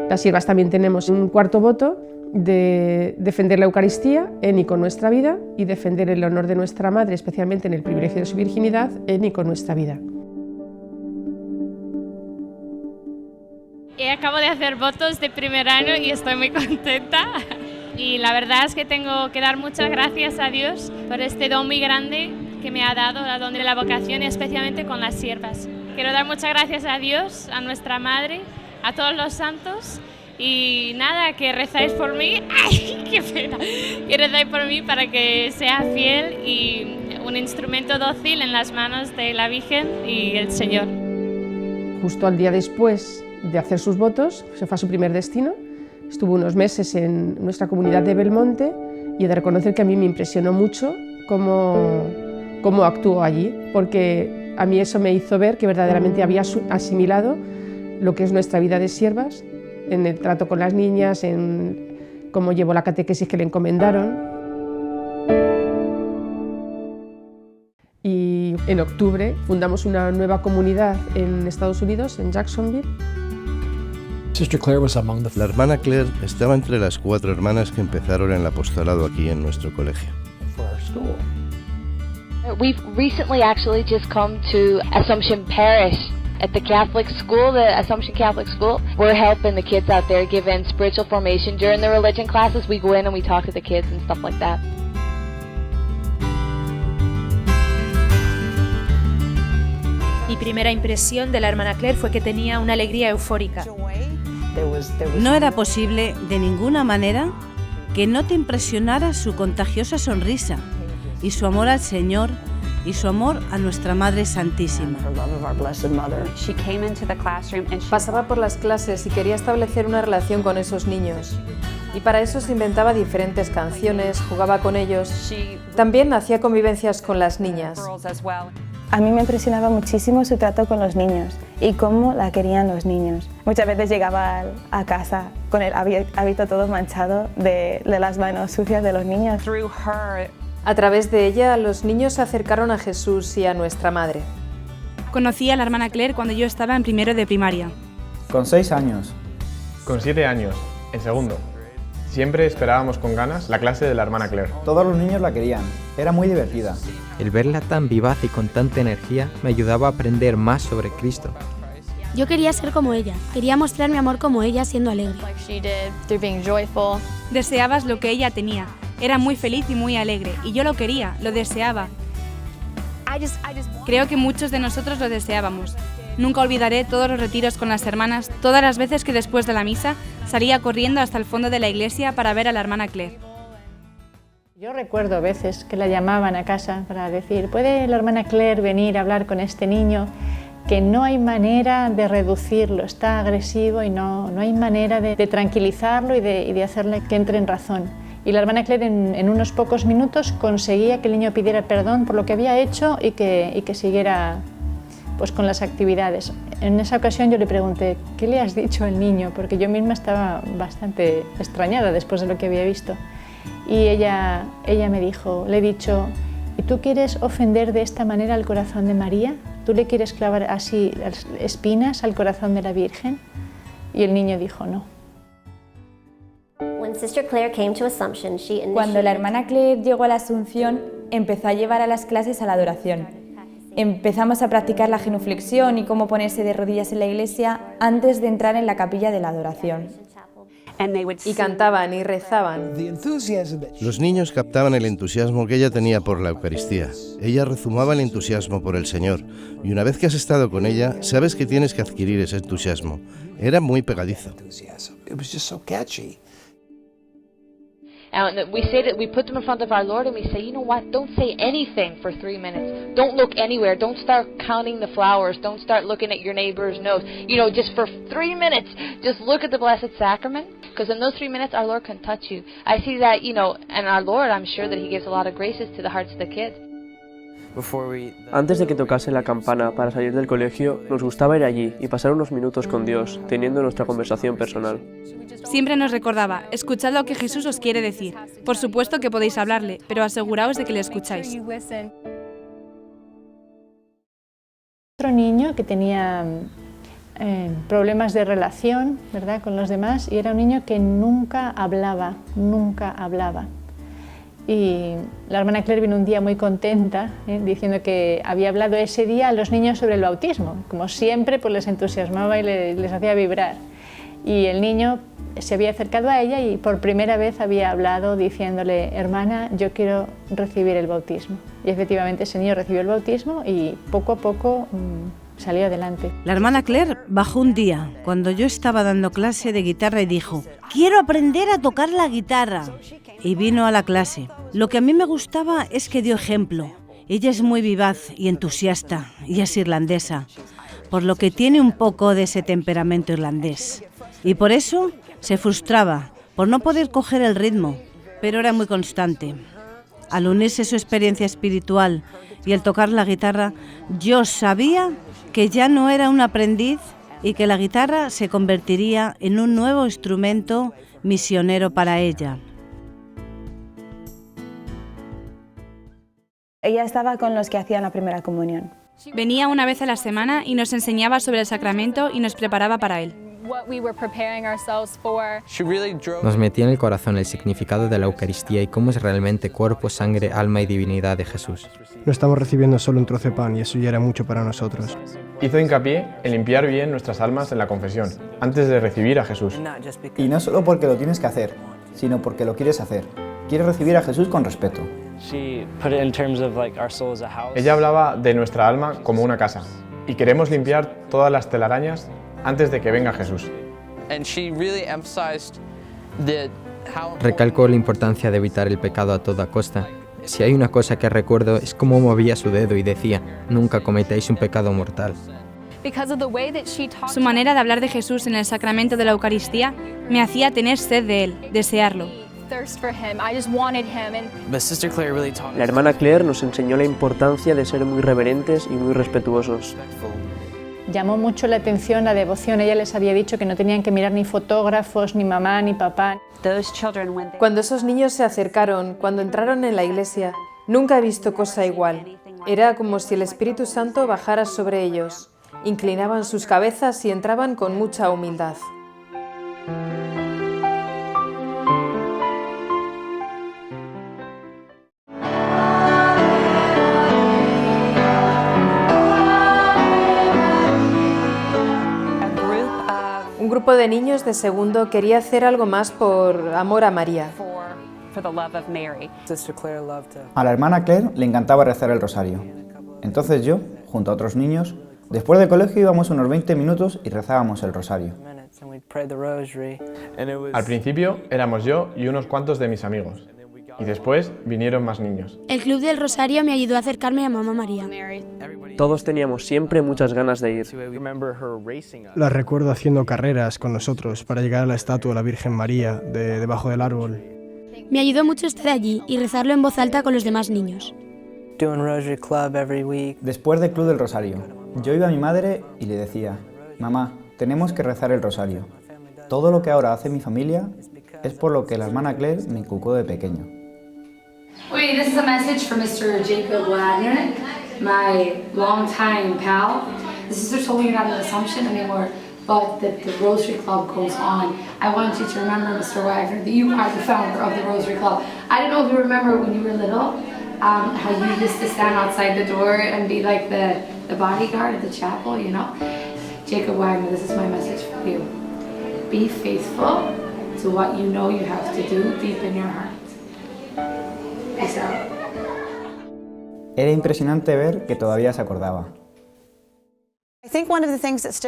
Las siervas también tenemos un cuarto voto de defender la Eucaristía en y con nuestra vida y defender el honor de nuestra Madre, especialmente en el privilegio de su virginidad, en y con nuestra vida. Acabo de hacer votos de primer año y estoy muy contenta. Y la verdad es que tengo que dar muchas gracias a Dios por este don muy grande que me ha dado, el don de la vocación y especialmente con las siervas. Quiero dar muchas gracias a Dios, a nuestra Madre, a todos los santos y nada, que rezáis por mí. ¡Ay, qué pena! Que rezáis por mí para que sea fiel y un instrumento dócil en las manos de la Virgen y el Señor. Justo al día después de hacer sus votos, se fue a su primer destino, estuvo unos meses en nuestra comunidad de Belmonte y he de reconocer que a mí me impresionó mucho cómo actuó allí, porque a mí eso me hizo ver que verdaderamente había asimilado lo que es nuestra vida de siervas, en el trato con las niñas, en cómo llevó la catequesis que le encomendaron. Y y en octubre fundamos una nueva comunidad en Estados Unidos, en Jacksonville. La hermana Claire estaba entre las 4 hermanas que empezaron el apostolado aquí en nuestro colegio. We've recently actually just come to Assumption Parish at the Catholic school, the Assumption Catholic School. We're helping the kids out there, giving spiritual formation. During the religion classes, we go in and we talk to the kids and stuff like that. Mi primera impresión de la hermana Claire fue que tenía una alegría eufórica. No era posible, de ninguna manera, que no te impresionara su contagiosa sonrisa y su amor al Señor y su amor a nuestra Madre Santísima. Pasaba por las clases y quería establecer una relación con esos niños. Y para eso se inventaba diferentes canciones, jugaba con ellos. También hacía convivencias con las niñas. A mí me impresionaba muchísimo su trato con los niños y cómo la querían los niños. Muchas veces llegaba a casa con el hábito todo manchado de las manos sucias de los niños. A través de ella, los niños se acercaron a Jesús y a nuestra Madre. Conocí a la hermana Claire cuando yo estaba en primero de primaria. Con 6 años. Con 7 años, en segundo. Siempre esperábamos con ganas la clase de la hermana Claire. Todos los niños la querían, era muy divertida. El verla tan vivaz y con tanta energía me ayudaba a aprender más sobre Cristo. Yo quería ser como ella, quería mostrar mi amor como ella siendo alegre. Deseabas lo que ella tenía, era muy feliz y muy alegre, y yo lo quería, lo deseaba. Creo que muchos de nosotros lo deseábamos. Nunca olvidaré todos los retiros con las hermanas, todas las veces que después de la misa salía corriendo hasta el fondo de la iglesia para ver a la hermana Claire. Yo recuerdo a veces que la llamaban a casa para decir, ¿puede la hermana Claire venir a hablar con este niño? Que no hay manera de reducirlo, está agresivo y no hay manera de tranquilizarlo y de hacerle que entre en razón. Y la hermana Claire en unos pocos minutos conseguía que el niño pidiera perdón por lo que había hecho y que siguiera pues con las actividades. En esa ocasión yo le pregunté, ¿qué le has dicho al niño? Porque yo misma estaba bastante extrañada después de lo que había visto. Y ella me dijo, le he dicho, ¿y tú quieres ofender de esta manera al corazón de María? ¿Tú le quieres clavar así las espinas al corazón de la Virgen? Y el niño dijo, no. Cuando la hermana Claire llegó a la Asunción, empezó a llevar a las clases a la adoración. Empezamos a practicar la genuflexión y cómo ponerse de rodillas en la iglesia antes de entrar en la capilla de la adoración. Y cantaban y rezaban. Los niños captaban el entusiasmo que ella tenía por la Eucaristía. Ella rezumaba el entusiasmo por el Señor. Y una vez que has estado con ella, sabes que tienes que adquirir ese entusiasmo. Era muy pegadizo. And we put them in front of our Lord and we say, you know what, don't say anything for 3 minutes. Don't look anywhere. Don't start counting the flowers. Don't start looking at your neighbor's nose. You know, just for 3 minutes, just look at the Blessed Sacrament. Because in those 3 minutes, our Lord can touch you. I see that, you know, and our Lord, I'm sure that He gives a lot of graces to the hearts of the kids. Antes de que tocase la campana para salir del colegio, nos gustaba ir allí y pasar unos minutos con Dios, teniendo nuestra conversación personal. Siempre nos recordaba, escuchad lo que Jesús os quiere decir. Por supuesto que podéis hablarle, pero aseguraos de que le escucháis. Otro niño que tenía problemas de relación, ¿verdad?, con los demás, y era un niño que nunca hablaba. Y la hermana Claire vino un día muy contenta, diciendo que había hablado ese día a los niños sobre el bautismo. Como siempre, pues les entusiasmaba y les hacía vibrar. Y el niño se había acercado a ella y por primera vez había hablado diciéndole, hermana, yo quiero recibir el bautismo. Y efectivamente ese niño recibió el bautismo y poco a poco salió adelante. La hermana Claire bajó un día, cuando yo estaba dando clase de guitarra y dijo, quiero aprender a tocar la guitarra. Y vino a la clase. Lo que a mí me gustaba es que dio ejemplo. Ella es muy vivaz y entusiasta y es irlandesa, por lo que tiene un poco de ese temperamento irlandés. Y por eso se frustraba, por no poder coger el ritmo, pero era muy constante. Al unirse su experiencia espiritual y el tocar la guitarra, yo sabía que ya no era un aprendiz y que la guitarra se convertiría en un nuevo instrumento misionero para ella. Ella estaba con los que hacían la primera comunión. Venía una vez a la semana y nos enseñaba sobre el sacramento y nos preparaba para él. Nos metía en el corazón el significado de la Eucaristía y cómo es realmente cuerpo, sangre, alma y divinidad de Jesús. No estamos recibiendo solo un trozo de pan y eso ya era mucho para nosotros. Hizo hincapié en limpiar bien nuestras almas en la confesión, antes de recibir a Jesús. Y no solo porque lo tienes que hacer, sino porque lo quieres hacer. Quieres recibir a Jesús con respeto. Ella hablaba de nuestra alma como una casa, y queremos limpiar todas las telarañas antes de que venga Jesús. Recalcó la importancia de evitar el pecado a toda costa. Si hay una cosa que recuerdo es cómo movía su dedo y decía, nunca cometáis un pecado mortal. Su manera de hablar de Jesús en el sacramento de la Eucaristía me hacía tener sed de él, desearlo. La hermana Claire nos enseñó la importancia de ser muy reverentes y muy respetuosos. Llamó mucho la atención la devoción. Ella les había dicho que no tenían que mirar ni fotógrafos, ni mamá, ni papá. Cuando esos niños se acercaron, cuando entraron en la iglesia, nunca he visto cosa igual. Era como si el Espíritu Santo bajara sobre ellos. Inclinaban sus cabezas y entraban con mucha humildad. Un grupo de niños de segundo quería hacer algo más por amor a María. A la hermana Claire le encantaba rezar el rosario. Entonces yo, junto a otros niños, después del colegio íbamos unos 20 minutos y rezábamos el rosario. Al principio éramos yo y unos cuantos de mis amigos, y después vinieron más niños. El Club del Rosario me ayudó a acercarme a Mamá María. Todos teníamos siempre muchas ganas de ir. La recuerdo haciendo carreras con nosotros para llegar a la estatua de la Virgen María debajo del árbol. Me ayudó mucho estar allí y rezarlo en voz alta con los demás niños. Después del Club del Rosario, yo iba a mi madre y le decía, mamá, tenemos que rezar el rosario. Todo lo que ahora hace mi familia es por lo que la hermana Claire me inculcó de pequeño. Wait, this is a message from Mr. Jacob Wagner, my longtime pal. The sisters told me you're not an Assumption anymore, but that the Rosary Club goes on. I want you to remember, Mr. Wagner, that you are the founder of the Rosary Club. I don't know if you remember when you were little, how you used to stand outside the door and be like the bodyguard of the chapel, you know? Jacob Wagner, this is my message for you. Be faithful to what you know you have to do deep in your heart. Peace out. Era impresionante ver que todavía se acordaba.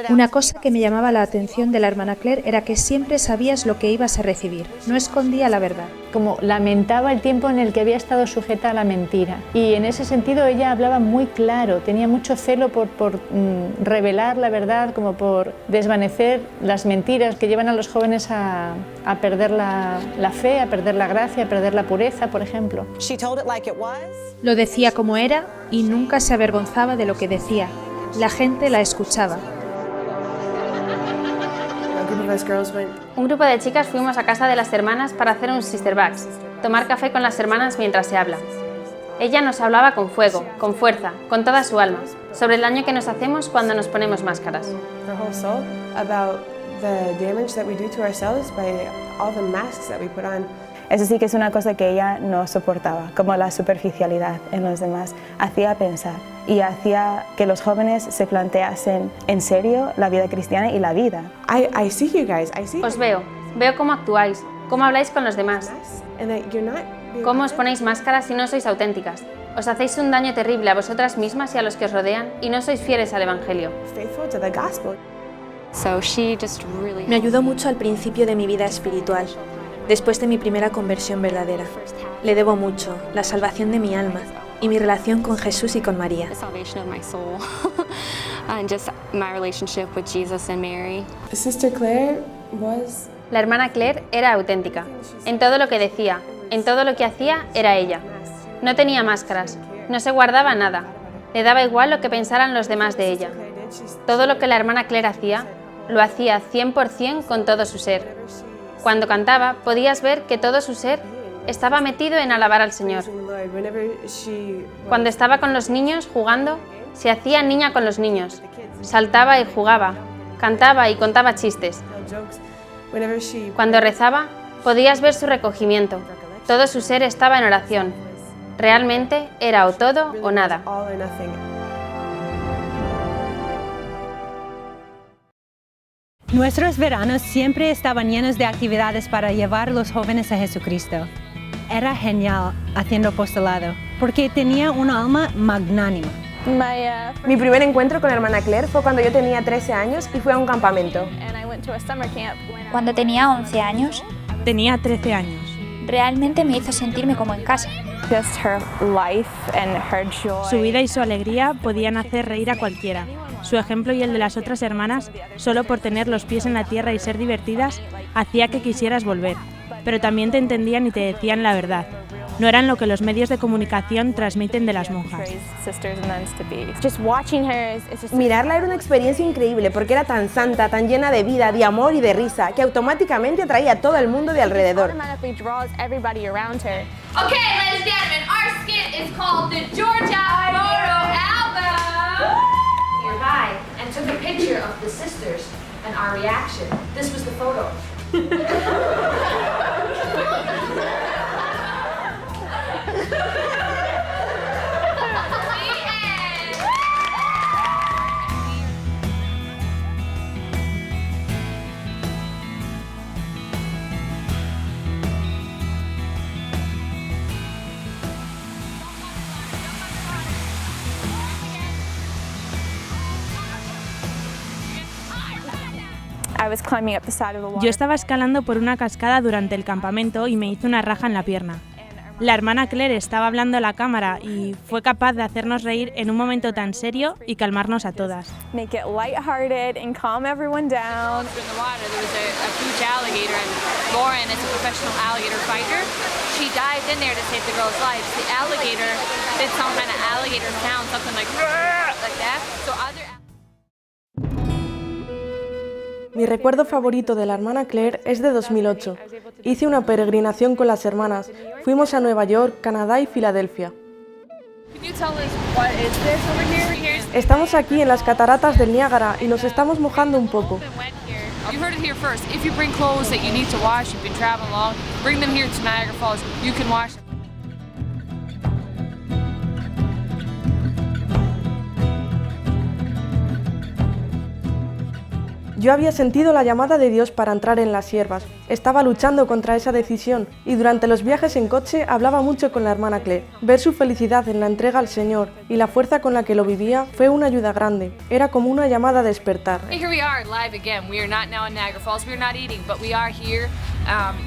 Una cosa que me llamaba la atención de la hermana Claire era que siempre sabías lo que ibas a recibir, no escondía la verdad. Como lamentaba el tiempo en el que había estado sujeta a la mentira. Y en ese sentido ella hablaba muy claro, tenía mucho celo por revelar la verdad, como por desvanecer las mentiras que llevan a los jóvenes a perder la fe, a perder la gracia, a perder la pureza, por ejemplo. Lo decía como era y nunca se avergonzaba de lo que decía. La gente la escuchaba. Un grupo de chicas fuimos a casa de las hermanas para hacer un sister bags, tomar café con las hermanas mientras se habla. Ella nos hablaba con fuego, con fuerza, con toda su alma, sobre el daño que nos hacemos cuando nos ponemos máscaras. Eso sí que es una cosa que ella no soportaba, como la superficialidad en los demás. Hacía pensar y hacía que los jóvenes se planteasen en serio la vida cristiana y la vida. Os veo cómo actuáis, cómo habláis con los demás, cómo os ponéis máscaras y no sois auténticas. Os hacéis un daño terrible a vosotras mismas y a los que os rodean y no sois fieles al Evangelio. Me ayudó mucho al principio de mi vida espiritual, después de mi primera conversión verdadera. Le debo mucho, la salvación de mi alma y mi relación con Jesús y con María. La hermana Claire era auténtica. En todo lo que decía, en todo lo que hacía, era ella. No tenía máscaras, no se guardaba nada. Le daba igual lo que pensaran los demás de ella. Todo lo que la hermana Claire hacía, lo hacía 100% con todo su ser. Cuando cantaba, podías ver que todo su ser estaba metido en alabar al Señor. Cuando estaba con los niños jugando, se hacía niña con los niños, saltaba y jugaba, cantaba y contaba chistes. Cuando rezaba, podías ver su recogimiento. Todo su ser estaba en oración. Realmente era o todo o nada. Nuestros veranos siempre estaban llenos de actividades para llevar a los jóvenes a Jesucristo. Era genial haciendo apostolado, porque tenía una alma magnánima. Mi primer encuentro con la hermana Claire fue cuando yo tenía 13 años y fui a un campamento. Cuando tenía 11 años, tenía 13 años. Realmente me hizo sentirme como en casa. Su vida y su alegría podían hacer reír a cualquiera. Su ejemplo y el de las otras hermanas, solo por tener los pies en la tierra y ser divertidas, hacía que quisieras volver. Pero también te entendían y te decían la verdad. No eran lo que los medios de comunicación transmiten de las monjas. Mirarla era una experiencia increíble porque era tan santa, tan llena de vida, de amor y de risa, que automáticamente atraía a todo el mundo de alrededor. Okay, ladies and gentlemen, our skit is called the Georgia Photo Album. Nearby and took a picture of the sisters and our reaction. This was the photo. Yo estaba escalando por una cascada durante el campamento y me hice una raja en la pierna. La hermana Claire estaba hablando a la cámara y fue capaz de hacernos reír en un momento tan serio y calmarnos a todas. Mi recuerdo favorito de la hermana Claire es de 2008. Hice una peregrinación con las hermanas. Fuimos a Nueva York, Canadá y Filadelfia. Estamos aquí en las cataratas del Niágara y nos estamos mojando un poco. Yo había sentido la llamada de Dios para entrar en las siervas. Estaba luchando contra esa decisión y durante los viajes en coche hablaba mucho con la hermana Claire. Ver su felicidad en la entrega al Señor y la fuerza con la que lo vivía fue una ayuda grande. Era como una llamada a despertar. Here we are live again. We are not now in Niagara Falls. We are not eating, but we are here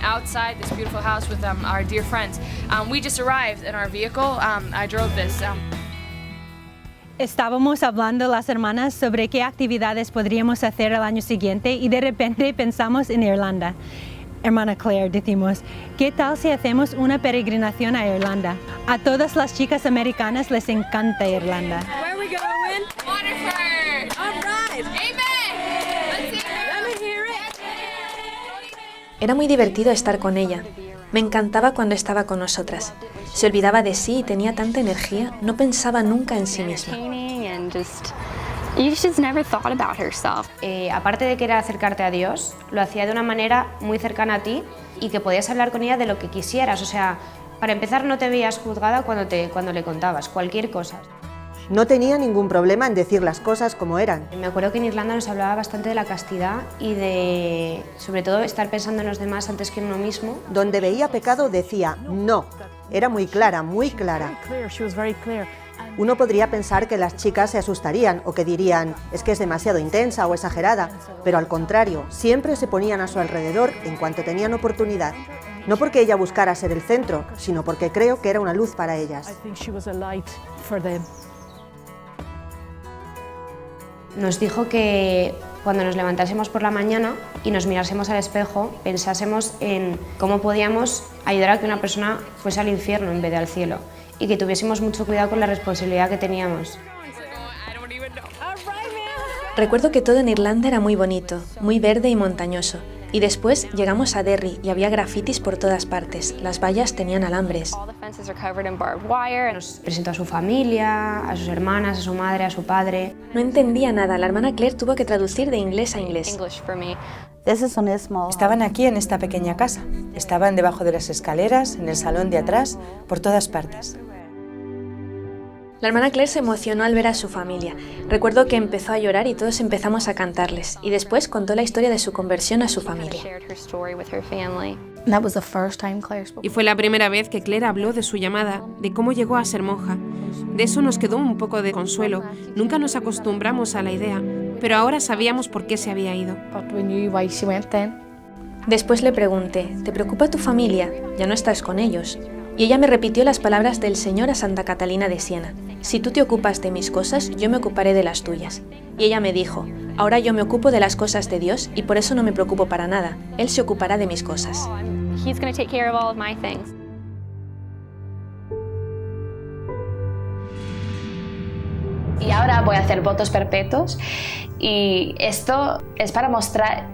outside this beautiful house with our dear friends. We just arrived in our vehicle. I drove this. Estábamos hablando las hermanas sobre qué actividades podríamos hacer el año siguiente y de repente pensamos en Irlanda. Hermana Claire, decimos, ¿qué tal si hacemos una peregrinación a Irlanda? A todas las chicas americanas les encanta Irlanda. Where are we going? Waterford. All right. Amen. Let's hear it. Era muy divertido estar con ella. Me encantaba cuando estaba con nosotras. Se olvidaba de sí y tenía tanta energía, no pensaba nunca en sí misma. Aparte de que era acercarte a Dios, lo hacía de una manera muy cercana a ti y que podías hablar con ella de lo que quisieras. O sea, para empezar, no te veías juzgada cuando le contabas cualquier cosa. No tenía ningún problema en decir las cosas como eran. Me acuerdo que en Irlanda nos hablaba bastante de la castidad y de, sobre todo, estar pensando en los demás antes que en uno mismo. Donde veía pecado decía no. Era muy clara, muy clara. Uno podría pensar que las chicas se asustarían o que dirían es que es demasiado intensa o exagerada, pero al contrario, siempre se ponían a su alrededor en cuanto tenían oportunidad. No porque ella buscara ser el centro, sino porque creo que era una luz para ellas. Nos dijo que cuando nos levantásemos por la mañana y nos mirásemos al espejo, pensásemos en cómo podíamos ayudar a que una persona fuese al infierno en vez de al cielo y que tuviésemos mucho cuidado con la responsabilidad que teníamos. Recuerdo que todo en Irlanda era muy bonito, muy verde y montañoso, y Y después llegamos a Derry y había grafitis por todas partes. Las vallas tenían alambres. Nos presentó a su familia, a sus hermanas, a su madre, a su padre. No entendía nada. La hermana Claire tuvo que traducir de inglés a inglés. Estaban aquí en esta pequeña casa. Estaban debajo de las escaleras, en el salón de atrás, por todas partes. La hermana Claire se emocionó al ver a su familia. Recuerdo que empezó a llorar y todos empezamos a cantarles. Y después contó la historia de su conversión a su familia. Y fue la primera vez que Claire habló de su llamada, de cómo llegó a ser monja. De eso nos quedó un poco de consuelo. Nunca nos acostumbramos a la idea, pero ahora sabíamos por qué se había ido. Después le pregunté, ¿te preocupa tu familia? Ya no estás con ellos. Y ella me repitió las palabras del Señor a Santa Catalina de Siena. Si tú te ocupas de mis cosas, yo me ocuparé de las tuyas. Y ella me dijo, ahora yo me ocupo de las cosas de Dios y por eso no me preocupo para nada. Él se ocupará de mis cosas. Y ahora voy a hacer votos perpetuos y esto es para mostrar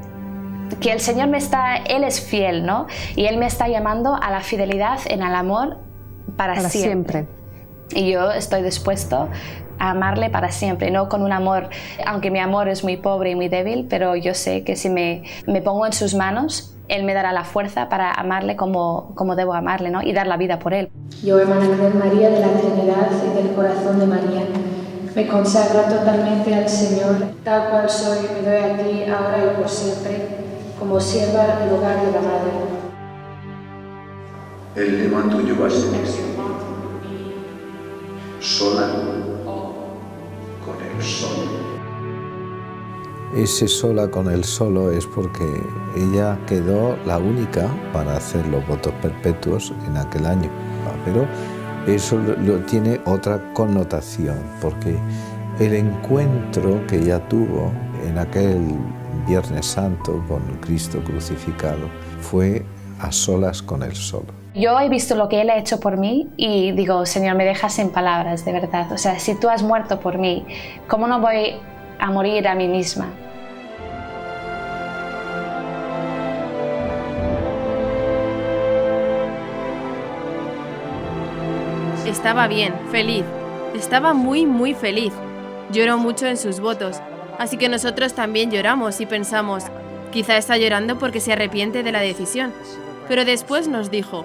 que el Señor Él es fiel, ¿no? Y Él me está llamando a la fidelidad en el amor para siempre. Y yo estoy dispuesto a amarle para siempre, no con un amor, aunque mi amor es muy pobre y muy débil, pero yo sé que si me pongo en sus manos, Él me dará la fuerza para amarle como debo amarle, ¿no? Y dar la vida por Él. Yo, hermana Claire María de la Trinidad y del Corazón de María, me consagro totalmente al Señor, tal cual soy, me doy a ti ahora y por siempre, como sierva del hogar de la madre. El lema tuyo va a ser sola con el solo. Ese sola con el solo es porque ella quedó la única para hacer los votos perpetuos en aquel año. Pero eso tiene otra connotación, porque el encuentro que ella tuvo en aquel Viernes Santo con Cristo crucificado fue a solas con Él solo. Yo he visto lo que Él ha hecho por mí y digo, Señor, me dejas sin palabras, de verdad. O sea, si tú has muerto por mí, ¿cómo no voy a morir a mí misma? Estaba bien, feliz. Estaba muy, muy feliz. Lloró mucho en sus votos. Así que nosotros también lloramos y pensamos, quizá está llorando porque se arrepiente de la decisión. Pero después nos dijo,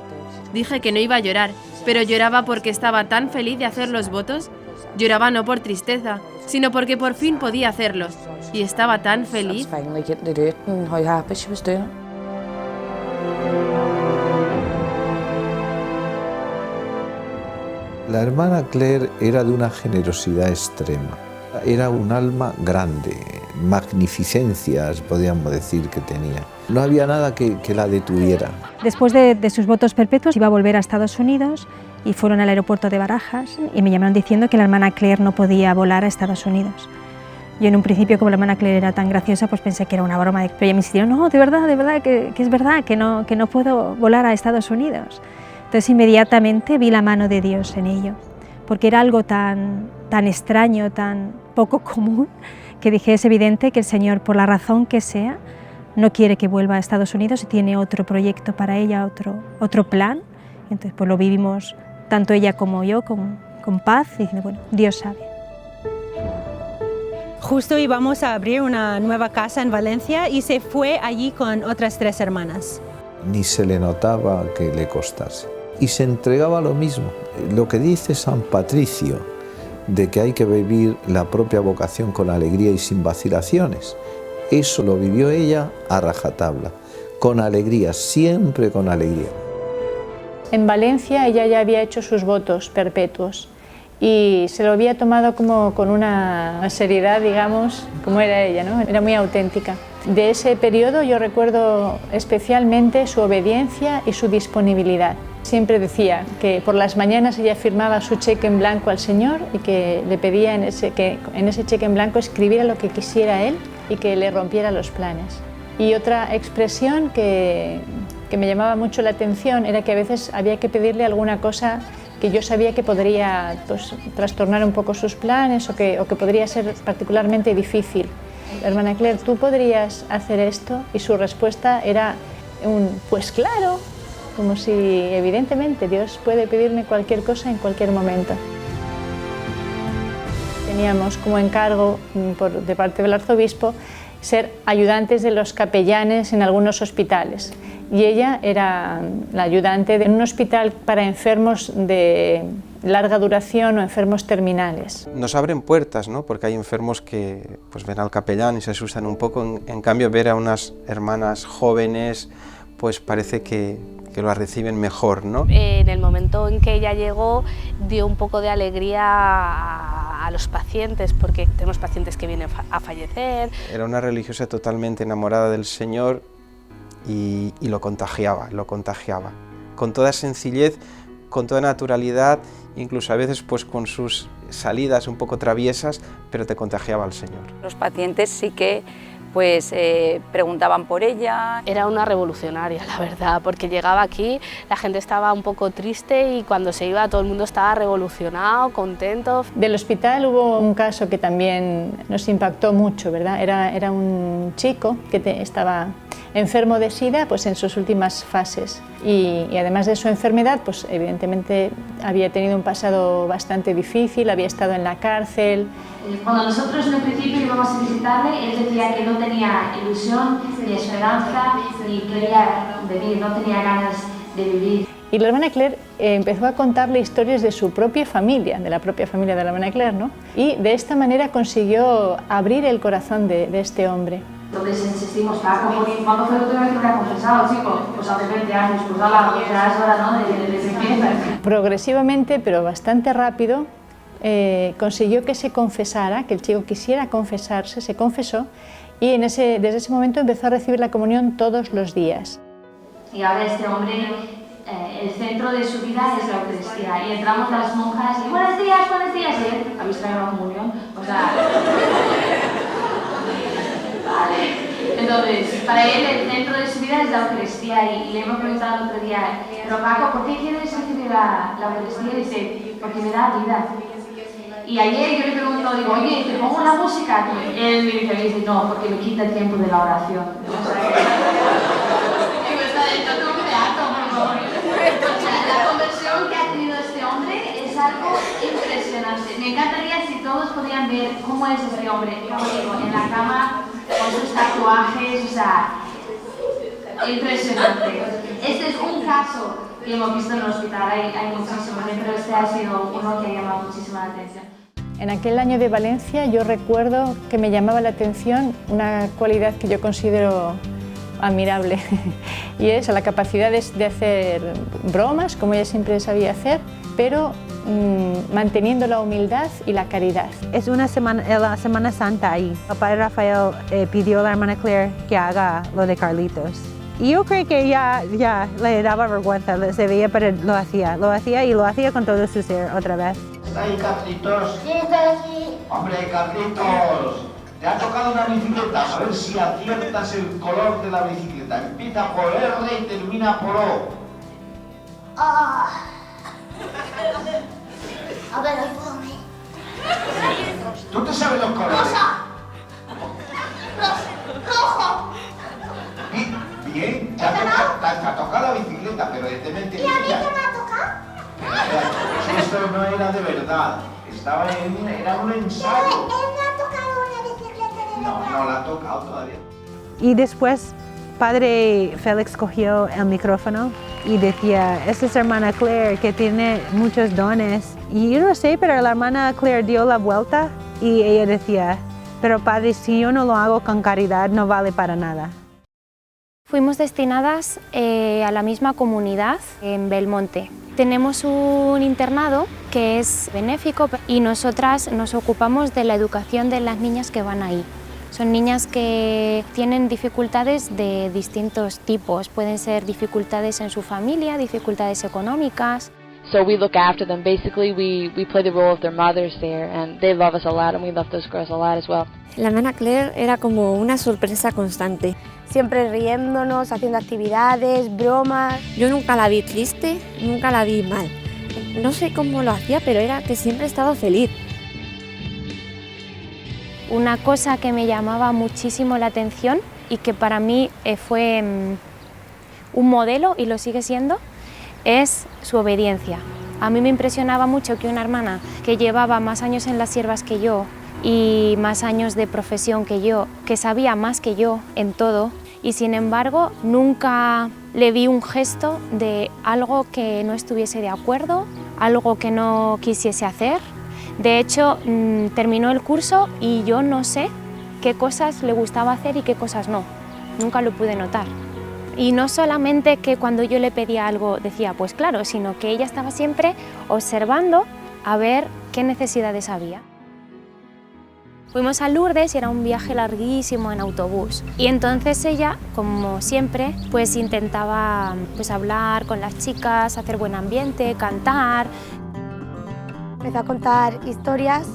dije que no iba a llorar, pero lloraba porque estaba tan feliz de hacer los votos. Lloraba no por tristeza, sino porque por fin podía hacerlos. Y estaba tan feliz. La hermana Claire era de una generosidad extrema. Era un alma grande, magnificencias, podríamos decir, que tenía. No había nada que la detuviera. Después de sus votos perpetuos iba a volver a Estados Unidos y fueron al aeropuerto de Barajas y me llamaron diciendo que la hermana Claire no podía volar a Estados Unidos. Yo en un principio, como la hermana Claire era tan graciosa, pues pensé que era una broma, pero ella me insistió, no, de verdad, que es verdad, que no puedo volar a Estados Unidos. Entonces inmediatamente vi la mano de Dios en ello, porque era algo tan extraño, tan poco común, que dije, es evidente que el Señor, por la razón que sea, no quiere que vuelva a Estados Unidos y tiene otro proyecto para ella, otro plan. Entonces pues lo vivimos tanto ella como yo con paz y diciendo, bueno, Dios sabe. Justo íbamos a abrir una nueva casa en Valencia y se fue allí con otras 3 hermanas. Ni se le notaba que le costase. Y se entregaba a lo mismo. Lo que dice San Patricio, de que hay que vivir la propia vocación con alegría y sin vacilaciones, eso lo vivió ella a rajatabla, con alegría, siempre con alegría. En Valencia ella ya había hecho sus votos perpetuos y se lo había tomado como con una seriedad, digamos, como era ella, ¿no? Era muy auténtica. De ese periodo yo recuerdo especialmente su obediencia y su disponibilidad. Siempre decía que por las mañanas ella firmaba su cheque en blanco al Señor y que le pedía que en ese cheque en blanco escribiera lo que quisiera Él y que le rompiera los planes. Y otra expresión que me llamaba mucho la atención era que a veces había que pedirle alguna cosa que yo sabía que podría trastornar un poco sus planes o que podría ser particularmente difícil. hermana Claire, ¿tú podrías hacer esto? Y su respuesta era pues claro, como si evidentemente Dios puede pedirme cualquier cosa en cualquier momento. Teníamos como encargo de parte del arzobispo ser ayudantes de los capellanes en algunos hospitales. Y ella era la ayudante de un hospital para enfermos de larga duración o enfermos terminales. Nos abren puertas, ¿no? Porque hay enfermos que pues, ven al capellán y se asustan un poco. En cambio, ver a unas hermanas jóvenes, pues parece que lo reciben mejor, ¿no? En el momento en que ella llegó, dio un poco de alegría a los pacientes, porque tenemos pacientes que vienen a fallecer. Era una religiosa totalmente enamorada del Señor y lo contagiaba, con toda sencillez, con toda naturalidad, incluso a veces pues con sus salidas un poco traviesas, pero te contagiaba al Señor. Los pacientes sí que pues preguntaban por ella. Era una revolucionaria, la verdad, porque llegaba aquí, la gente estaba un poco triste y cuando se iba todo el mundo estaba revolucionado, contento. Del hospital hubo un caso que también nos impactó mucho, ¿verdad? Era un chico que estaba enfermo de SIDA pues en sus últimas fases y además de su enfermedad pues evidentemente había tenido un pasado bastante difícil, había estado en la cárcel. Cuando nosotros en el principio íbamos a visitarle, él decía que no tenía ilusión, ni esperanza, ni quería venir, no tenía ganas de vivir. Y la hermana Claire empezó a contarle historias de su propia familia, de la propia familia de la hermana Claire, ¿no? Y de esta manera consiguió abrir el corazón de este hombre. Entonces insistimos, ¿cuándo fue la última vez que me ha confesado, chico? Pues hace 20 años, pues ala, ya es hora, ¿no? De empieza. Progresivamente, pero bastante rápido, consiguió que se confesara, que el chico quisiera confesarse, se confesó y desde ese momento empezó a recibir la comunión todos los días. Y ahora este hombre, el centro de su vida es la Eucaristía y entramos las monjas y buenos días, y él, ¿habéis traído la comunión? O sea... Vale. Entonces, para él el centro de su vida es la Eucaristía y le hemos preguntado el otro día, pero Paco, ¿por qué quieres recibir la Eucaristía? Y dice, porque me da vida. Y ayer yo le pregunto, digo, oye, ¿te pongo la música? Y él me dice, no, porque me quita el tiempo de la oración. Digo, está dentro de un teatro, por favor. La conversión que ha tenido este hombre es algo impresionante. Me encantaría si todos podían ver cómo es este hombre, como digo, en la cama, con sus tatuajes, o sea, impresionante. Este es un caso que hemos visto en el hospital, hay muchísimos, pero este ha sido uno que ha llamado muchísima la atención. En aquel año de Valencia yo recuerdo que me llamaba la atención una cualidad que yo considero admirable y es la capacidad de hacer bromas, como ella siempre sabía hacer, pero manteniendo la humildad y la caridad. Es la Semana Santa ahí. El padre Rafael pidió a la hermana Claire que haga lo de Carlitos. Y yo creo que ya le daba vergüenza, se veía, pero lo hacía y lo hacía con todo su ser otra vez. ¿Está ahí, Carlitos? Sí, estoy aquí. Hombre, Carlitos, te ha tocado una bicicleta, a ver si aciertas el color de la bicicleta. Empieza por R y termina por O. A ver, ayúdame. ¿Tú te sabes los colores? Rosa. Rojo. Bien, te ha tocado la bicicleta, pero evidentemente... ¿Y a mí qué me ha tocado? Esto no era de verdad, era un ensayo. ¿Él me ha tocado una bicicleta de verdad? No la ha tocado todavía. Y después, padre Félix cogió el micrófono y decía, esta es hermana Claire que tiene muchos dones. Y yo no sé, pero la hermana Claire dio la vuelta y ella decía, pero padre, si yo no lo hago con caridad, no vale para nada. Fuimos destinadas a la misma comunidad en Belmonte. Tenemos un internado que es benéfico y nosotras nos ocupamos de la educación de las niñas que van ahí. Son niñas que tienen dificultades de distintos tipos. Pueden ser dificultades en su familia, dificultades económicas. So we look after them. Basically, we play the role of their mothers there, and they love us a lot, and we love those girls a lot as well. La hermana Claire era como una sorpresa constante. Siempre riéndonos, haciendo actividades, bromas. Yo nunca la vi triste, nunca la vi mal. No sé cómo lo hacía, pero era que siempre estaba feliz. Una cosa que me llamaba muchísimo la atención y que para mí fue un modelo, y lo sigue siendo, es su obediencia. A mí me impresionaba mucho que una hermana que llevaba más años en las siervas que yo y más años de profesión que yo, que sabía más que yo en todo, y sin embargo nunca le vi un gesto de algo que no estuviese de acuerdo, algo que no quisiese hacer. De hecho, terminó el curso y yo no sé qué cosas le gustaba hacer y qué cosas no. Nunca lo pude notar. Y no solamente que cuando yo le pedía algo decía, pues claro, sino que ella estaba siempre observando a ver qué necesidades había. Fuimos a Lourdes y era un viaje larguísimo en autobús. Y entonces ella, como siempre, pues intentaba hablar con las chicas, hacer buen ambiente, cantar. Empezó a contar historias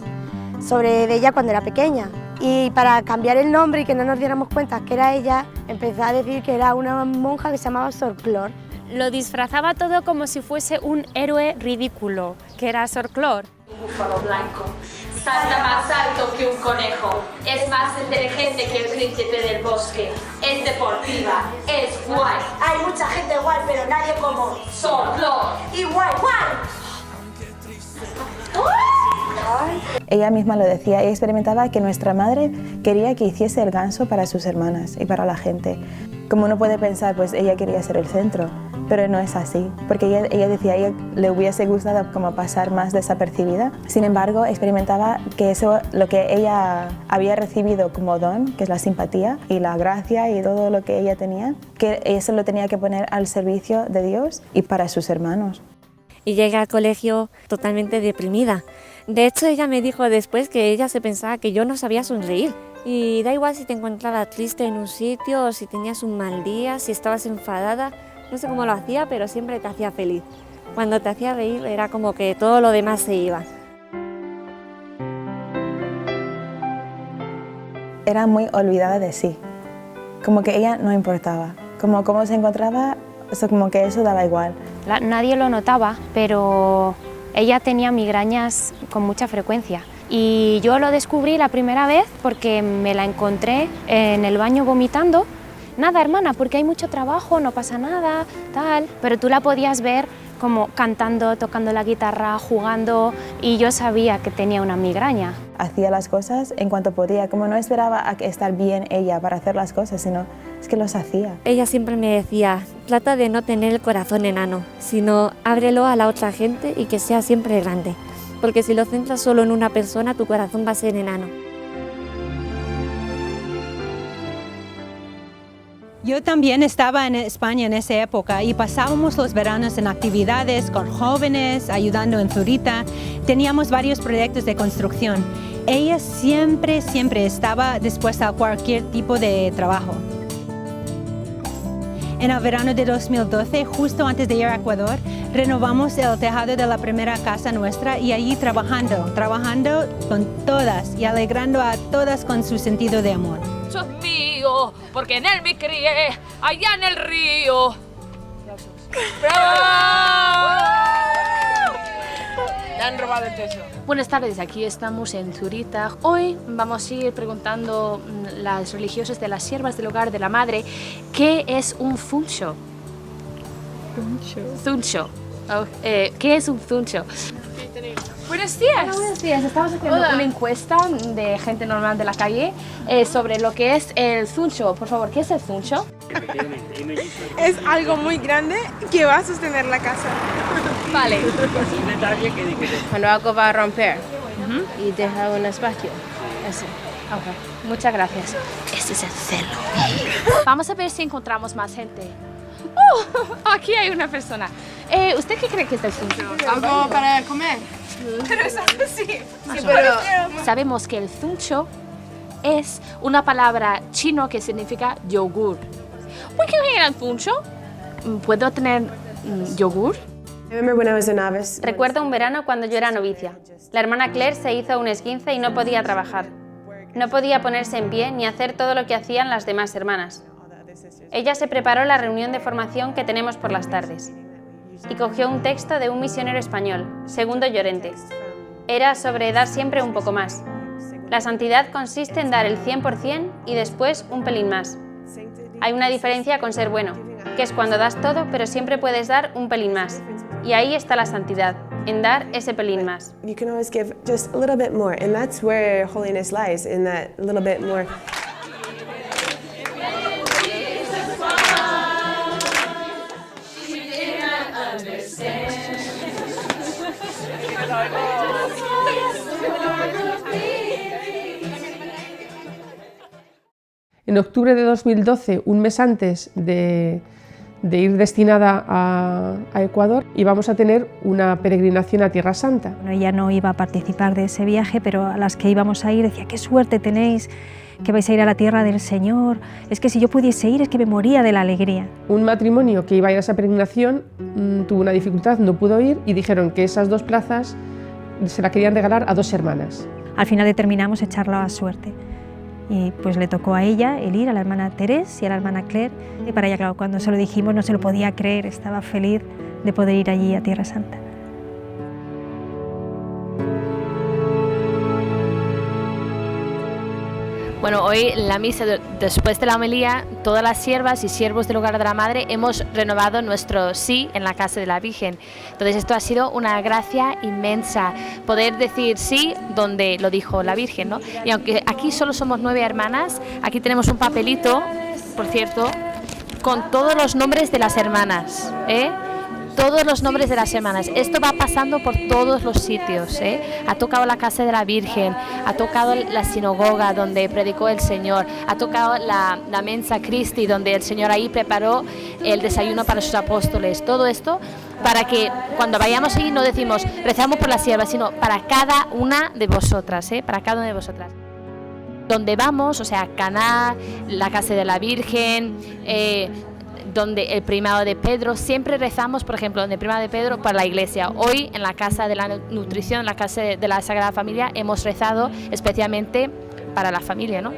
de ella cuando era pequeña. Y para cambiar el nombre y que no nos diéramos cuenta que era ella, empezó a decir que era una monja que se llamaba Sor Clor. Lo disfrazaba todo como si fuese un héroe ridículo, que era Sor Clor. Un búfalo blanco. Salta más alto que un conejo. Es más inteligente que el príncipe del bosque. Es deportiva. Es guay. Hay mucha gente guay, pero nadie como Sor Clor. Y guay, guay. Ella misma lo decía, ella experimentaba que nuestra madre quería que hiciese el ganso para sus hermanas y para la gente. Como uno puede pensar, pues ella quería ser el centro, pero no es así, porque ella decía, a ella le hubiese gustado como pasar más desapercibida. Sin embargo, experimentaba que eso, lo que ella había recibido como don, que es la simpatía y la gracia y todo lo que ella tenía, que eso lo tenía que poner al servicio de Dios y para sus hermanos. Y llegué al colegio totalmente deprimida. De hecho, ella me dijo después que ella se pensaba que yo no sabía sonreír. Y da igual si te encontrabas triste en un sitio, o si tenías un mal día, si estabas enfadada. No sé cómo lo hacía, pero siempre te hacía feliz. Cuando te hacía reír era como que todo lo demás se iba. Era muy olvidada de sí. Como que ella no importaba. Como cómo se encontraba, como que eso daba igual. Nadie lo notaba, pero ella tenía migrañas con mucha frecuencia. Y yo lo descubrí la primera vez porque me la encontré en el baño vomitando. Nada, hermana, porque hay mucho trabajo, no pasa nada, tal. Pero tú la podías ver como cantando, tocando la guitarra, jugando, y yo sabía que tenía una migraña. Hacía las cosas en cuanto podía, como no esperaba a estar bien ella para hacer las cosas, sino es que los hacía. Ella siempre me decía, trata de no tener el corazón enano, sino ábrelo a la otra gente y que sea siempre grande. Porque si lo centras solo en una persona, tu corazón va a ser enano. Yo también estaba en España en esa época y pasábamos los veranos en actividades con jóvenes, ayudando en Zurita. Teníamos varios proyectos de construcción. Ella siempre estaba dispuesta a cualquier tipo de trabajo. En el verano de 2012, justo antes de ir a Ecuador, renovamos el tejado de la primera casa nuestra y allí trabajando con todas y alegrando a todas con su sentido de amor. Dios mío, porque en él me crié, allá en el río. ¡Bravo! Le han robado el techo. Buenas tardes, aquí estamos en Zurita. Hoy vamos a ir preguntando a las religiosas de las siervas del hogar de la madre qué es un zuncho. Zuncho. Oh, ¿qué es un zuncho? Buenos días. Hola, buenos días. Estamos haciendo una encuesta de gente normal de la calle sobre lo que es el zuncho. Por favor, ¿qué es el zuncho? Es algo muy grande que va a sostener la casa. Vale. Cuando algo va a romper y deja un espacio. Eso. Okay. Muchas gracias. Este es el celo. Vamos a ver si encontramos más gente. Aquí hay una persona. ¿Usted qué cree que es el zuncho? ¿Algo para comer? Pero es así. Sí, pero sabemos que el zuncho es una palabra chino que significa yogur. ¿Por qué era el zuncho? ¿Puedo tener yogur? Recuerdo un verano cuando yo era novicia. La hermana Claire se hizo un esguince y no podía trabajar. No podía ponerse en pie ni hacer todo lo que hacían las demás hermanas. Ella se preparó la reunión de formación que tenemos por las tardes y cogió un texto de un misionero español, Segundo Llorente. Era sobre dar siempre un poco más. La santidad consiste en dar el 100% y después un pelín más. Hay una diferencia con ser bueno, que es cuando das todo, pero siempre puedes dar un pelín más. Y ahí está la santidad, en dar ese pelín más. You can always give just a little bit more, and that's where holiness lies, in that little bit more. En octubre de 2012, un mes antes de ir destinada a Ecuador, íbamos a tener una peregrinación a Tierra Santa. Bueno, ella no iba a participar de ese viaje, pero a las que íbamos a ir decía, qué suerte tenéis, que vais a ir a la tierra del Señor, es que si yo pudiese ir es que me moría de la alegría. Un matrimonio que iba a ir a esa peregrinación tuvo una dificultad, no pudo ir y dijeron que esas 2 plazas se la querían regalar a 2 hermanas. Al final determinamos echarlo a suerte. Y pues le tocó a ella el ir, a la hermana Teresa y a la hermana Claire. Y para ella, claro, cuando se lo dijimos no se lo podía creer, estaba feliz de poder ir allí a Tierra Santa. Bueno, hoy en la misa, después de la homilía, todas las siervas y siervos del Hogar de la Madre hemos renovado nuestro sí en la casa de la Virgen. Entonces esto ha sido una gracia inmensa, poder decir sí donde lo dijo la Virgen, ¿no? Y aunque aquí solo somos 9 hermanas, aquí tenemos un papelito, por cierto, con todos los nombres de las hermanas, todos los nombres de las hermanas. Esto va pasando por todos los sitios, Ha tocado la casa de la Virgen, ha tocado la sinagoga donde predicó el Señor, ha tocado la Mensa Christi donde el Señor ahí preparó el desayuno para sus apóstoles. Todo esto para que cuando vayamos ahí no decimos rezamos por las siervas, sino para cada una de vosotras, para cada una de vosotras. Donde vamos, o sea, Caná, la casa de la Virgen, donde el primado de Pedro, siempre rezamos, por ejemplo, donde el primado de Pedro para la iglesia. Hoy en la casa de la nutrición, en la casa de la Sagrada Familia, hemos rezado especialmente para la familia, ¿no?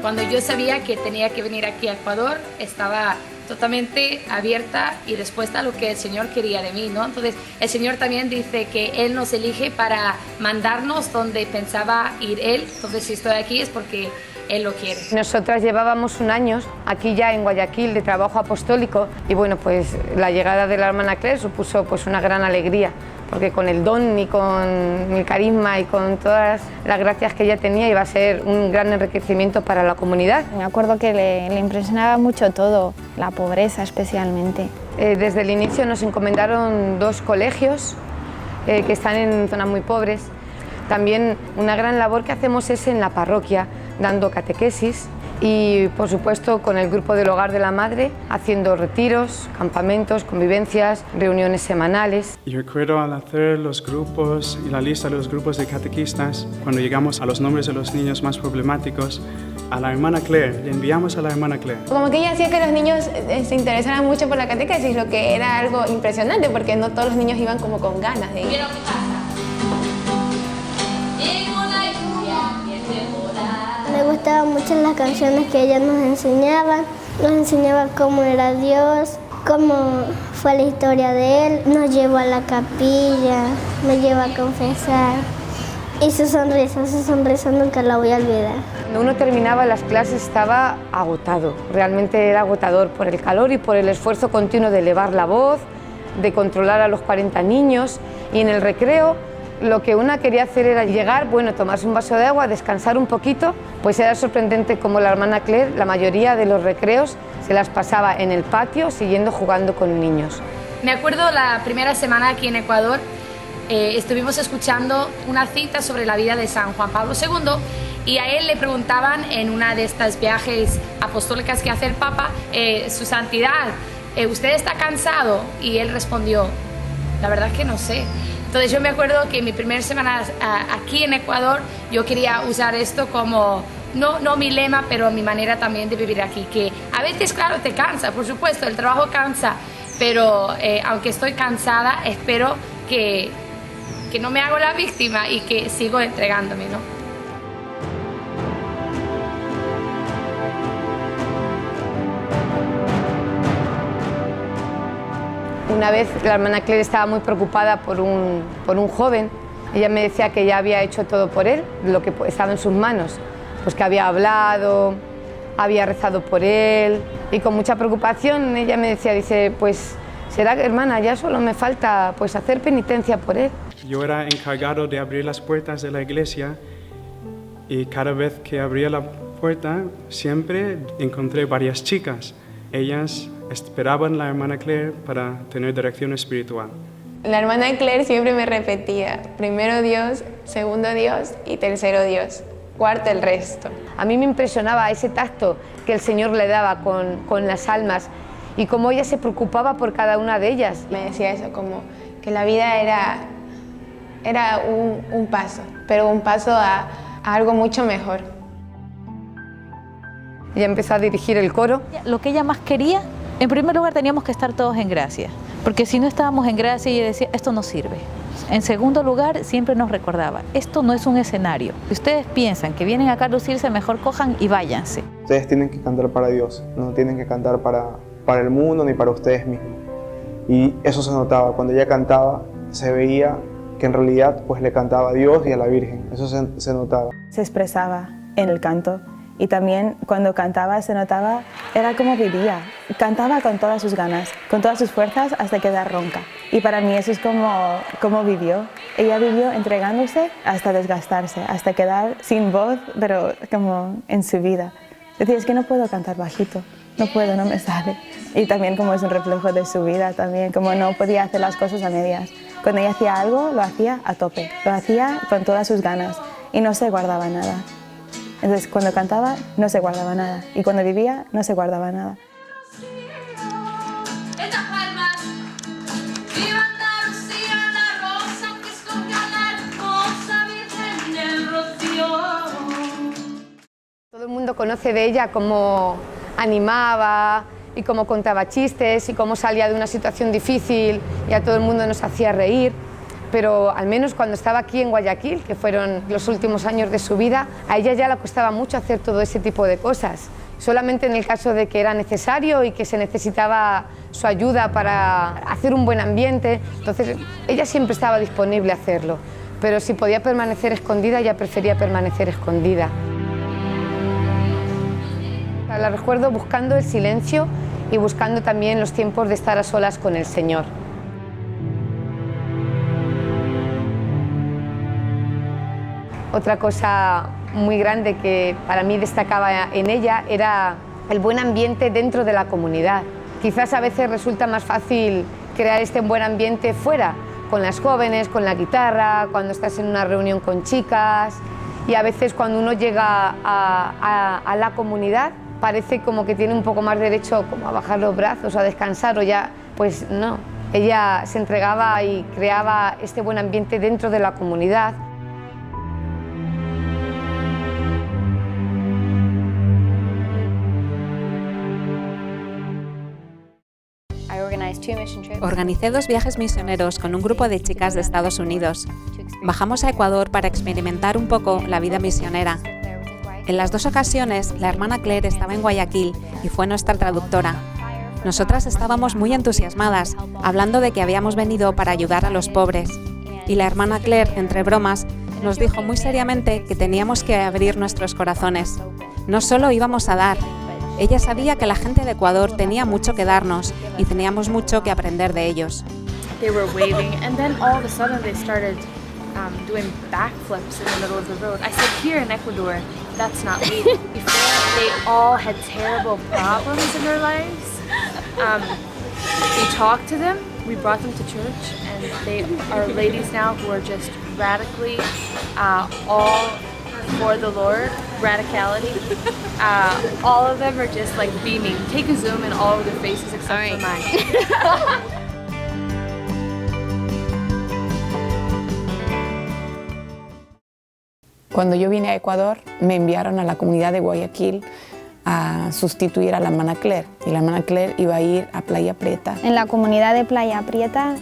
Cuando yo sabía que tenía que venir aquí a Ecuador, estaba totalmente abierta y dispuesta a lo que el Señor quería de mí, ¿no? Entonces, el Señor también dice que Él nos elige para mandarnos donde pensaba ir Él. Entonces, si estoy aquí es porque Él lo quiere. Nosotras llevábamos un año aquí ya en Guayaquil de trabajo apostólico y bueno, pues la llegada de la hermana Claire supuso pues una gran alegría, porque con el don y con el carisma y con todas las gracias que ella tenía iba a ser un gran enriquecimiento para la comunidad. Me acuerdo que le impresionaba mucho todo, la pobreza especialmente. Desde el inicio nos encomendaron 2 colegios que están en zonas muy pobres. También una gran labor que hacemos es en la parroquia, dando catequesis y por supuesto con el grupo del Hogar de la Madre, haciendo retiros, campamentos, convivencias, reuniones semanales. Y recuerdo al hacer los grupos y la lista de los grupos de catequistas, cuando llegamos a los nombres de los niños más problemáticos, a la hermana Claire, le enviamos a la hermana Claire. Como que ella hacía que los niños se interesaran mucho por la catequesis, lo que era algo impresionante porque no todos los niños iban como con ganas de ir. Me gustaban mucho las canciones que ella nos enseñaba cómo era Dios, cómo fue la historia de Él, nos llevó a la capilla, me llevó a confesar y su sonrisa nunca la voy a olvidar. Cuando uno terminaba las clases estaba agotado, realmente era agotador por el calor y por el esfuerzo continuo de elevar la voz, de controlar a los 40 niños y en el recreo lo que una quería hacer era llegar, bueno, tomarse un vaso de agua, descansar un poquito, pues era sorprendente como la hermana Claire, la mayoría de los recreos se las pasaba en el patio siguiendo jugando con niños. Me acuerdo la primera semana aquí en Ecuador, estuvimos escuchando una cita sobre la vida de San Juan Pablo II y a él le preguntaban en una de estas viajes apostólicas que hace el Papa, su santidad, ¿usted está cansado? Y él respondió, la verdad es que no sé. Entonces yo me acuerdo que en mi primera semana aquí en Ecuador yo quería usar esto como, no mi lema, pero mi manera también de vivir aquí, que a veces claro te cansa, por supuesto, el trabajo cansa, pero aunque estoy cansada, espero que que no me hago la víctima y que sigo entregándome, ¿no? Una vez la hermana Claire estaba muy preocupada por un joven. Ella me decía que ya había hecho todo por él, lo que estaba en sus manos, pues que había hablado, había rezado por él, y con mucha preocupación ella me decía, dice, pues será que, hermana, ya solo me falta pues hacer penitencia por él. Yo era encargado de abrir las puertas de la iglesia y cada vez que abría la puerta siempre encontré varias chicas. Ellas esperaban a la hermana Claire para tener dirección espiritual. La hermana Claire siempre me repetía, primero Dios, segundo Dios y tercero Dios, cuarto el resto. A mí me impresionaba ese tacto que el Señor le daba con las almas y cómo ella se preocupaba por cada una de ellas. Me decía eso, como que la vida era un paso, pero un paso a algo mucho mejor. Ella empezó a dirigir el coro. Lo que ella más quería, en primer lugar teníamos que estar todos en gracia, porque si no estábamos en gracia ella decía, esto no sirve. En segundo lugar, siempre nos recordaba, esto no es un escenario. Si ustedes piensan que vienen acá a lucirse, mejor cojan y váyanse. Ustedes tienen que cantar para Dios, no tienen que cantar para el mundo ni para ustedes mismos. Y eso se notaba, cuando ella cantaba se veía que en realidad pues le cantaba a Dios y a la Virgen, eso se notaba. Se expresaba en el canto y también cuando cantaba se notaba, era como vivía, cantaba con todas sus ganas, con todas sus fuerzas hasta quedar ronca. Y para mí eso es como vivió. Ella vivió entregándose hasta desgastarse, hasta quedar sin voz, pero como en su vida. Decía, es que no puedo cantar bajito, no puedo, no me sale. Y también como es un reflejo de su vida, también como no podía hacer las cosas a medias. Cuando ella hacía algo, lo hacía a tope, lo hacía con todas sus ganas y no se guardaba nada. Entonces, cuando cantaba, no se guardaba nada. Y cuando vivía, no se guardaba nada. Todo el mundo conoce de ella cómo animaba y cómo contaba chistes y cómo salía de una situación difícil y a todo el mundo nos hacía reír. Pero al menos cuando estaba aquí en Guayaquil, que fueron los últimos años de su vida, a ella ya le costaba mucho hacer todo ese tipo de cosas. Solamente en el caso de que era necesario y que se necesitaba su ayuda para hacer un buen ambiente, entonces ella siempre estaba disponible a hacerlo. Pero si podía permanecer escondida, ella prefería permanecer escondida. La recuerdo buscando el silencio y buscando también los tiempos de estar a solas con el Señor. Otra cosa muy grande que para mí destacaba en ella era el buen ambiente dentro de la comunidad. Quizás a veces resulta más fácil crear este buen ambiente fuera, con las jóvenes, con la guitarra, cuando estás en una reunión con chicas, y a veces cuando uno llega a la comunidad parece como que tiene un poco más derecho como a bajar los brazos, a descansar o ya, pues no. Ella se entregaba y creaba este buen ambiente dentro de la comunidad. Organicé 2 viajes misioneros con un grupo de chicas de Estados Unidos. Bajamos a Ecuador para experimentar un poco la vida misionera. En las 2 ocasiones, la hermana Claire estaba en Guayaquil y fue nuestra traductora. Nosotras estábamos muy entusiasmadas, hablando de que habíamos venido para ayudar a los pobres. Y la hermana Claire, entre bromas, nos dijo muy seriamente que teníamos que abrir nuestros corazones. No solo íbamos a dar. Ella sabía que la gente de Ecuador tenía mucho que darnos y teníamos mucho que aprender de ellos. They were waving, and then all of a sudden they started doing backflips in the middle of the road. I said, here in Ecuador, that's not legal. Before, they all had terrible problems in their lives. We talked to them, we brought them to church, and they are ladies now who are just radically all for the Lord, radicality. All of them are just like beaming. Take a zoom in all of their faces except for mine. Cuando yo vine a Ecuador, me enviaron a la comunidad de Guayaquil a sustituir a la hermana Claire. Y la hermana Claire iba a ir a Playa Prieta. En la comunidad de Playa Prieta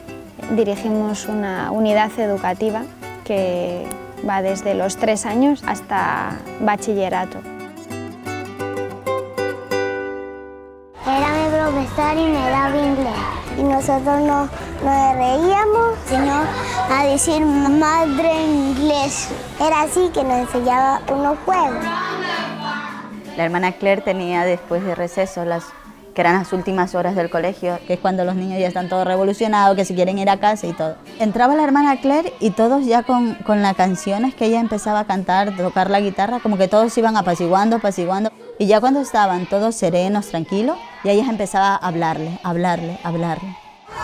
dirigimos una unidad educativa que va desde los 3 años hasta bachillerato. Era mi profesor y me daba inglés. Y nosotros no reíamos, sino a decir madre en inglés. Era así que nos enseñaba unos juegos. La hermana Claire tenía después de receso, que eran las últimas horas del colegio, que es cuando los niños ya están todos revolucionados, que se quieren ir a casa y todo. Entraba la hermana Claire y todos ya con las canciones que ella empezaba a cantar, tocar la guitarra, como que todos iban apaciguando. Y ya cuando estaban todos serenos, tranquilos, ya ella empezaba a hablarle.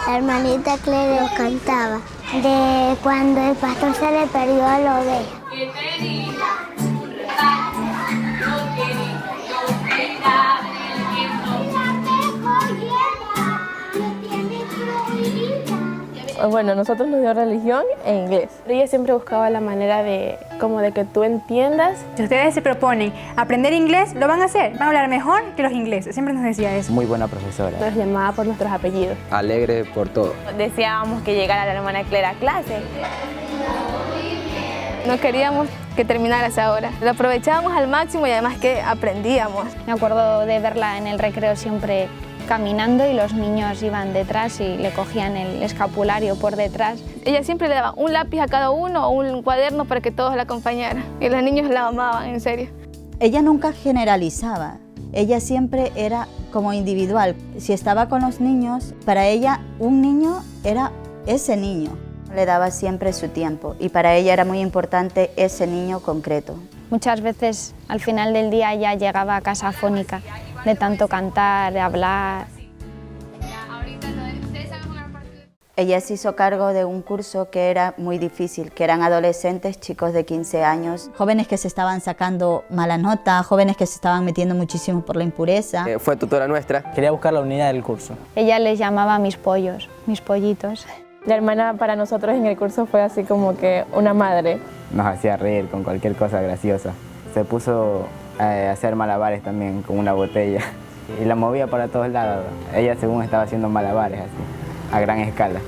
La hermanita Claire nos cantaba de cuando el pastor se le perdió a la oveja. Bueno, nosotros nos dio religión e inglés. Ella siempre buscaba la manera de que tú entiendas. Si ustedes se proponen aprender inglés, lo van a hacer. Van a hablar mejor que los ingleses. Siempre nos decía eso. Muy buena profesora. Nos llamaba por nuestros apellidos. Alegre por todo. Deseábamos que llegara la hermana Claire a clase. No queríamos que terminara esa hora. Lo aprovechábamos al máximo y además que aprendíamos. Me acuerdo de verla en el recreo siempre caminando y los niños iban detrás y le cogían el escapulario por detrás. Ella siempre le daba un lápiz a cada uno o un cuaderno para que todos la acompañaran. Y los niños la amaban, en serio. Ella nunca generalizaba. Ella siempre era como individual. Si estaba con los niños, para ella un niño era ese niño. Le daba siempre su tiempo y para ella era muy importante ese niño concreto. Muchas veces al final del día ya llegaba a casa afónica, de tanto cantar, de hablar. Ella se hizo cargo de un curso que era muy difícil, que eran adolescentes, chicos de 15 años, jóvenes que se estaban sacando mala nota, jóvenes que se estaban metiendo muchísimo por la impureza. Fue tutora nuestra. Quería buscar la unidad del curso. Ella les llamaba mis pollos, mis pollitos. La hermana para nosotros en el curso fue así como que una madre. Nos hacía reír con cualquier cosa graciosa. Se puso a hacer malabares también con una botella y la movía para todos lados. Ella según estaba haciendo malabares así, a gran escala.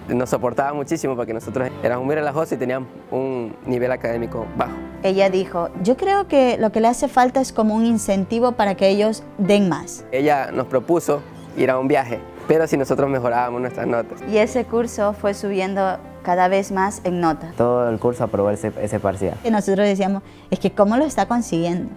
Nos soportaba muchísimo porque nosotros éramos muy relajosos y teníamos un nivel académico bajo. Ella dijo, yo creo que lo que le hace falta es como un incentivo para que ellos den más. Ella nos propuso ir a un viaje, pero si nosotros mejorábamos nuestras notas. Y ese curso fue subiendo cada vez más en nota. Todo el curso aprobó ese parcial. Y nosotros decíamos, es que ¿cómo lo está consiguiendo?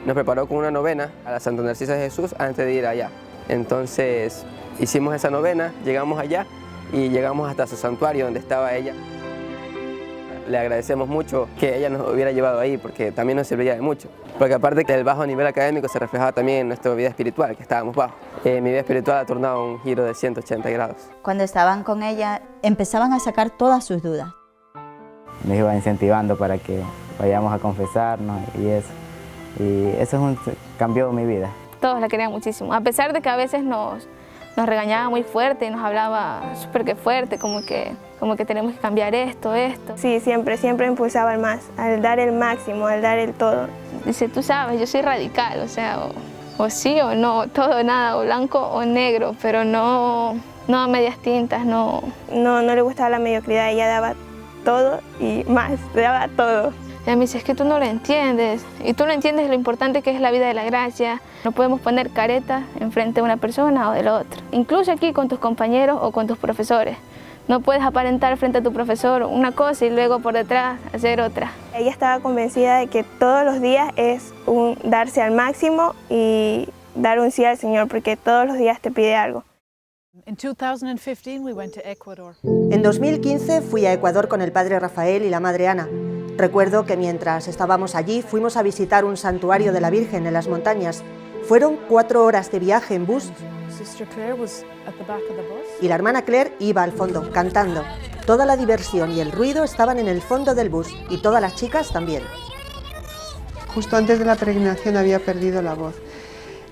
Nos preparó con una novena a la Santa Narcisa de Jesús antes de ir allá. Entonces hicimos esa novena, llegamos allá y llegamos hasta su santuario donde estaba ella. Le agradecemos mucho que ella nos hubiera llevado ahí porque también nos servía de mucho. Porque aparte del bajo nivel académico se reflejaba también en nuestra vida espiritual, que estábamos bajo. Mi vida espiritual ha tornado un giro de 180 grados. Cuando estaban con ella, empezaban a sacar todas sus dudas. Nos iba incentivando para que vayamos a confesarnos y eso. Y eso cambió mi vida. Todos la querían muchísimo, a pesar de que a veces nos regañaba muy fuerte y nos hablaba súper que fuerte, como que tenemos que cambiar esto. Sí, siempre impulsaba al más, al dar el máximo, al dar el todo. Dice, tú sabes, yo soy radical, o sea, o sí o no, todo o nada, o blanco o negro, pero no a medias tintas, no. No le gustaba la mediocridad, ella daba todo y más, daba todo. Ella me dice, es que tú no lo entiendes, y tú no entiendes lo importante que es la vida de la gracia. No podemos poner caretas enfrente de una persona o del otro. Incluso aquí con tus compañeros o con tus profesores. No puedes aparentar frente a tu profesor una cosa y luego por detrás hacer otra. Ella estaba convencida de que todos los días es un darse al máximo y dar un sí al Señor, porque todos los días te pide algo. En 2015 fui a Ecuador con el padre Rafael y la madre Ana. Recuerdo que mientras estábamos allí fuimos a visitar un santuario de la Virgen en las montañas. Fueron 4 horas de viaje en bus y la hermana Claire iba al fondo, cantando. Toda la diversión y el ruido estaban en el fondo del bus y todas las chicas también. Justo antes de la peregrinación había perdido la voz.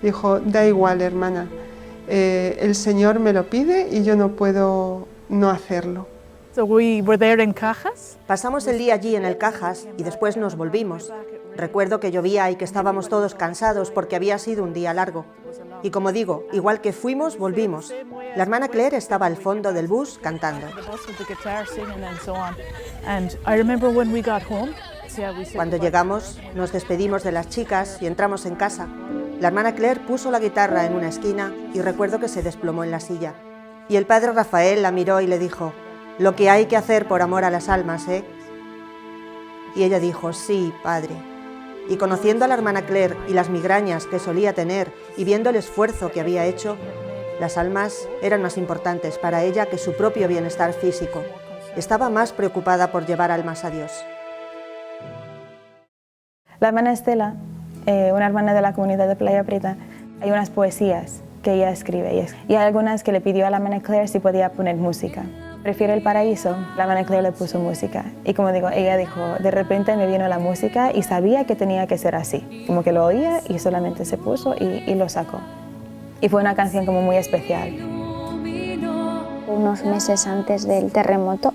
Dijo, da igual, hermana, el Señor me lo pide y yo no puedo no hacerlo. Pasamos el día allí en el Cajas y después nos volvimos. Recuerdo que llovía y que estábamos todos cansados porque había sido un día largo. Y como digo, igual que fuimos, volvimos. La hermana Claire estaba al fondo del bus cantando. Cuando llegamos, nos despedimos de las chicas y entramos en casa. La hermana Claire puso la guitarra en una esquina y recuerdo que se desplomó en la silla. Y el padre Rafael la miró y le dijo: «Lo que hay que hacer por amor a las almas, ¿eh?». Y ella dijo: «Sí, padre». Y conociendo a la hermana Claire y las migrañas que solía tener y viendo el esfuerzo que había hecho, las almas eran más importantes para ella que su propio bienestar físico. Estaba más preocupada por llevar almas a Dios. La hermana Estela, una hermana de la comunidad de Playa Prieta, hay unas poesías que ella escribe y hay algunas que le pidió a la hermana Claire si podía poner música. Prefiere el paraíso, la hermana Claire le puso música. Y como digo, ella dijo, de repente me vino la música y sabía que tenía que ser así. Como que lo oía y solamente se puso y lo sacó. Y fue una canción como muy especial. Unos meses antes del terremoto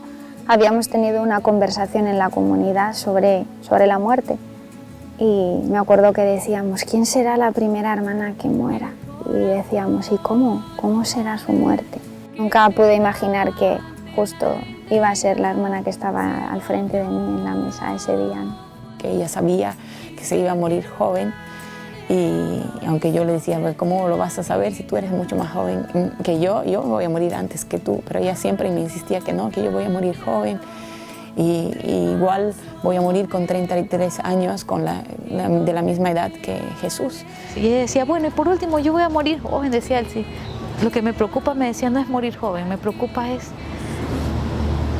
habíamos tenido una conversación en la comunidad sobre la muerte. Y me acuerdo que decíamos, ¿quién será la primera hermana que muera? Y decíamos, ¿y cómo será su muerte? Nunca pude imaginar que justo iba a ser la hermana que estaba al frente de mí en la mesa ese día, ¿no? Que ella sabía que se iba a morir joven y aunque yo le decía, ¿cómo lo vas a saber si tú eres mucho más joven que yo voy a morir antes que tú? Pero ella siempre me insistía que no, que yo voy a morir joven y igual voy a morir con 33 años de la misma edad que Jesús. Y ella decía, bueno, y por último yo voy a morir joven, decía él, sí. Lo que me preocupa, me decía, no es morir joven, me preocupa es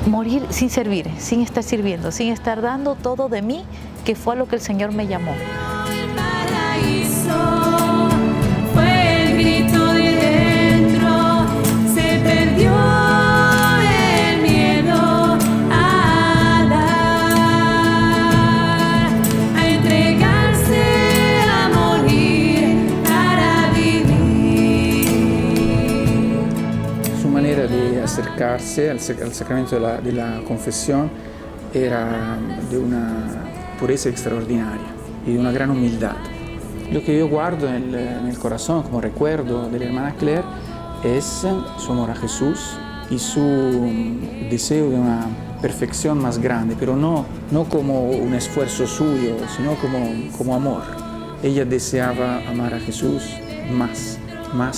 morir sin servir, sin estar sirviendo, sin estar dando todo de mí, que fue a lo que el Señor me llamó. Fue el grito de dentro, se perdió el miedo a dar, a entregarse, a morir para vivir. Su manera de acercarse al sacramento de la confesión era de una pureza extraordinaria y de una gran humildad. Lo que yo guardo en el corazón como recuerdo de la hermana Claire es su amor a Jesús y su deseo de una perfección más grande, pero no como un esfuerzo suyo, sino como amor. Ella deseaba amar a Jesús más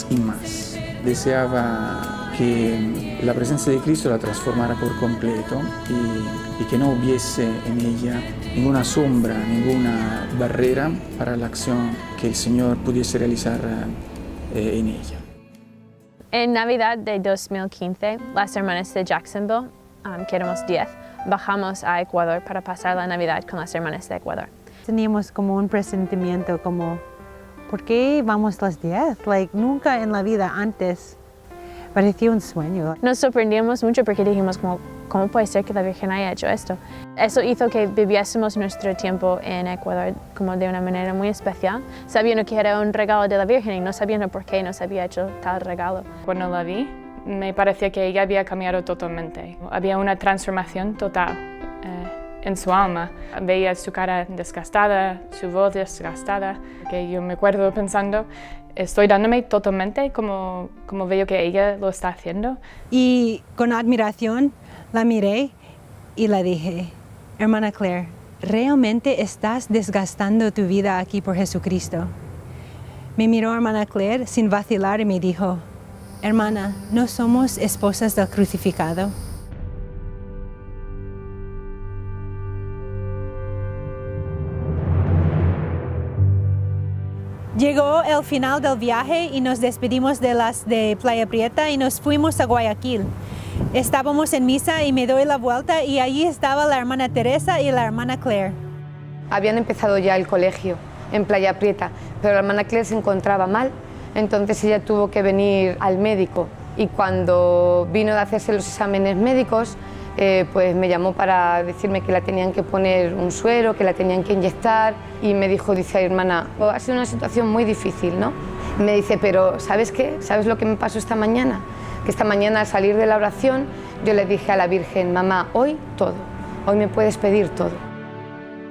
y más. Deseaba que la presencia de Cristo la transformara por completo y que no hubiese en ella ninguna sombra, ninguna barrera para la acción que el Señor pudiese realizar en ella. En Navidad de 2015, las hermanas de Jacksonville, que éramos 10, bajamos a Ecuador para pasar la Navidad con las hermanas de Ecuador. Teníamos como un presentimiento como, ¿por qué vamos las 10? Nunca en la vida antes parecía un sueño. Nos sorprendimos mucho porque dijimos, ¿cómo puede ser que la Virgen haya hecho esto? Eso hizo que viviésemos nuestro tiempo en Ecuador como de una manera muy especial, sabiendo que era un regalo de la Virgen y no sabiendo por qué nos había hecho tal regalo. Cuando la vi, me parecía que ella había cambiado totalmente. Había una transformación total en su alma. Veía su cara desgastada, su voz desgastada, que yo me acuerdo pensando, estoy dándome totalmente como veo que ella lo está haciendo. Y con admiración la miré y le dije, hermana Claire, ¿realmente estás desgastando tu vida aquí por Jesucristo? Me miró hermana Claire sin vacilar y me dijo, hermana, ¿no somos esposas del crucificado? Llegó el final del viaje y nos despedimos de las de Playa Prieta y nos fuimos a Guayaquil. Estábamos en misa y me doy la vuelta y allí estaba la hermana Teresa y la hermana Claire. Habían empezado ya el colegio en Playa Prieta, pero la hermana Claire se encontraba mal, entonces ella tuvo que venir al médico y cuando vino de hacerse los exámenes médicos, pues me llamó para decirme que la tenían que poner un suero, que la tenían que inyectar y me dijo, dice, hermana, ha sido una situación muy difícil, ¿no? Me dice, pero ¿sabes qué? ¿Sabes lo que me pasó esta mañana? Que esta mañana al salir de la oración yo le dije a la Virgen, mamá, hoy todo, hoy me puedes pedir todo.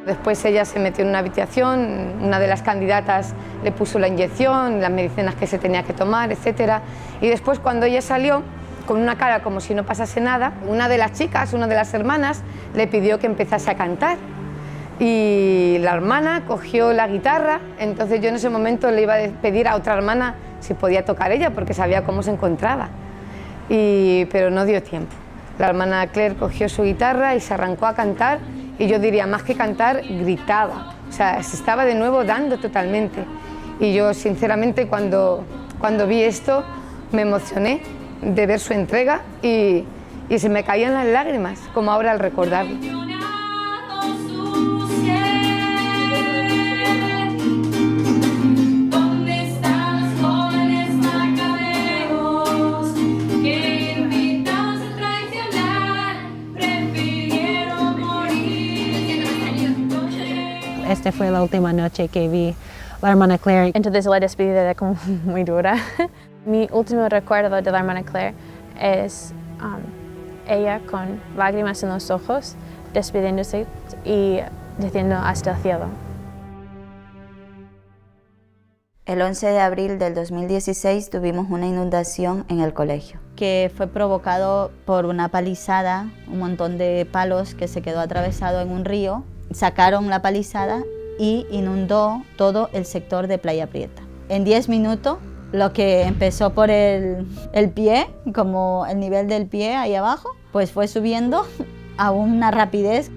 Después ella se metió en una habitación, una de las candidatas le puso la inyección, las medicinas que se tenía que tomar, etc. Y después cuando ella salió, con una cara como si no pasase nada, una de las chicas, una de las hermanas, le pidió que empezase a cantar. Y la hermana cogió la guitarra, entonces yo en ese momento le iba a pedir a otra hermana si podía tocar ella, porque sabía cómo se encontraba. Pero no dio tiempo. La hermana Claire cogió su guitarra y se arrancó a cantar, y yo diría, más que cantar, gritaba. O sea, se estaba de nuevo dando totalmente. Y yo, sinceramente, cuando vi esto, me emocioné de ver su entrega y se me caían las lágrimas, como ahora al recordarlo. Esta fue la última noche que vi la hermana Claire. Entonces la despedida era como muy dura. Mi último recuerdo de la hermana Claire es ella con lágrimas en los ojos, despidiéndose y diciendo hasta el cielo. El 11 de abril del 2016 tuvimos una inundación en el colegio, que fue provocado por una palizada, un montón de palos que se quedó atravesado en un río. Sacaron la palizada y inundó todo el sector de Playa Prieta. En 10 minutos, lo que empezó por el pie, como el nivel del pie ahí abajo, pues fue subiendo a una rapidez.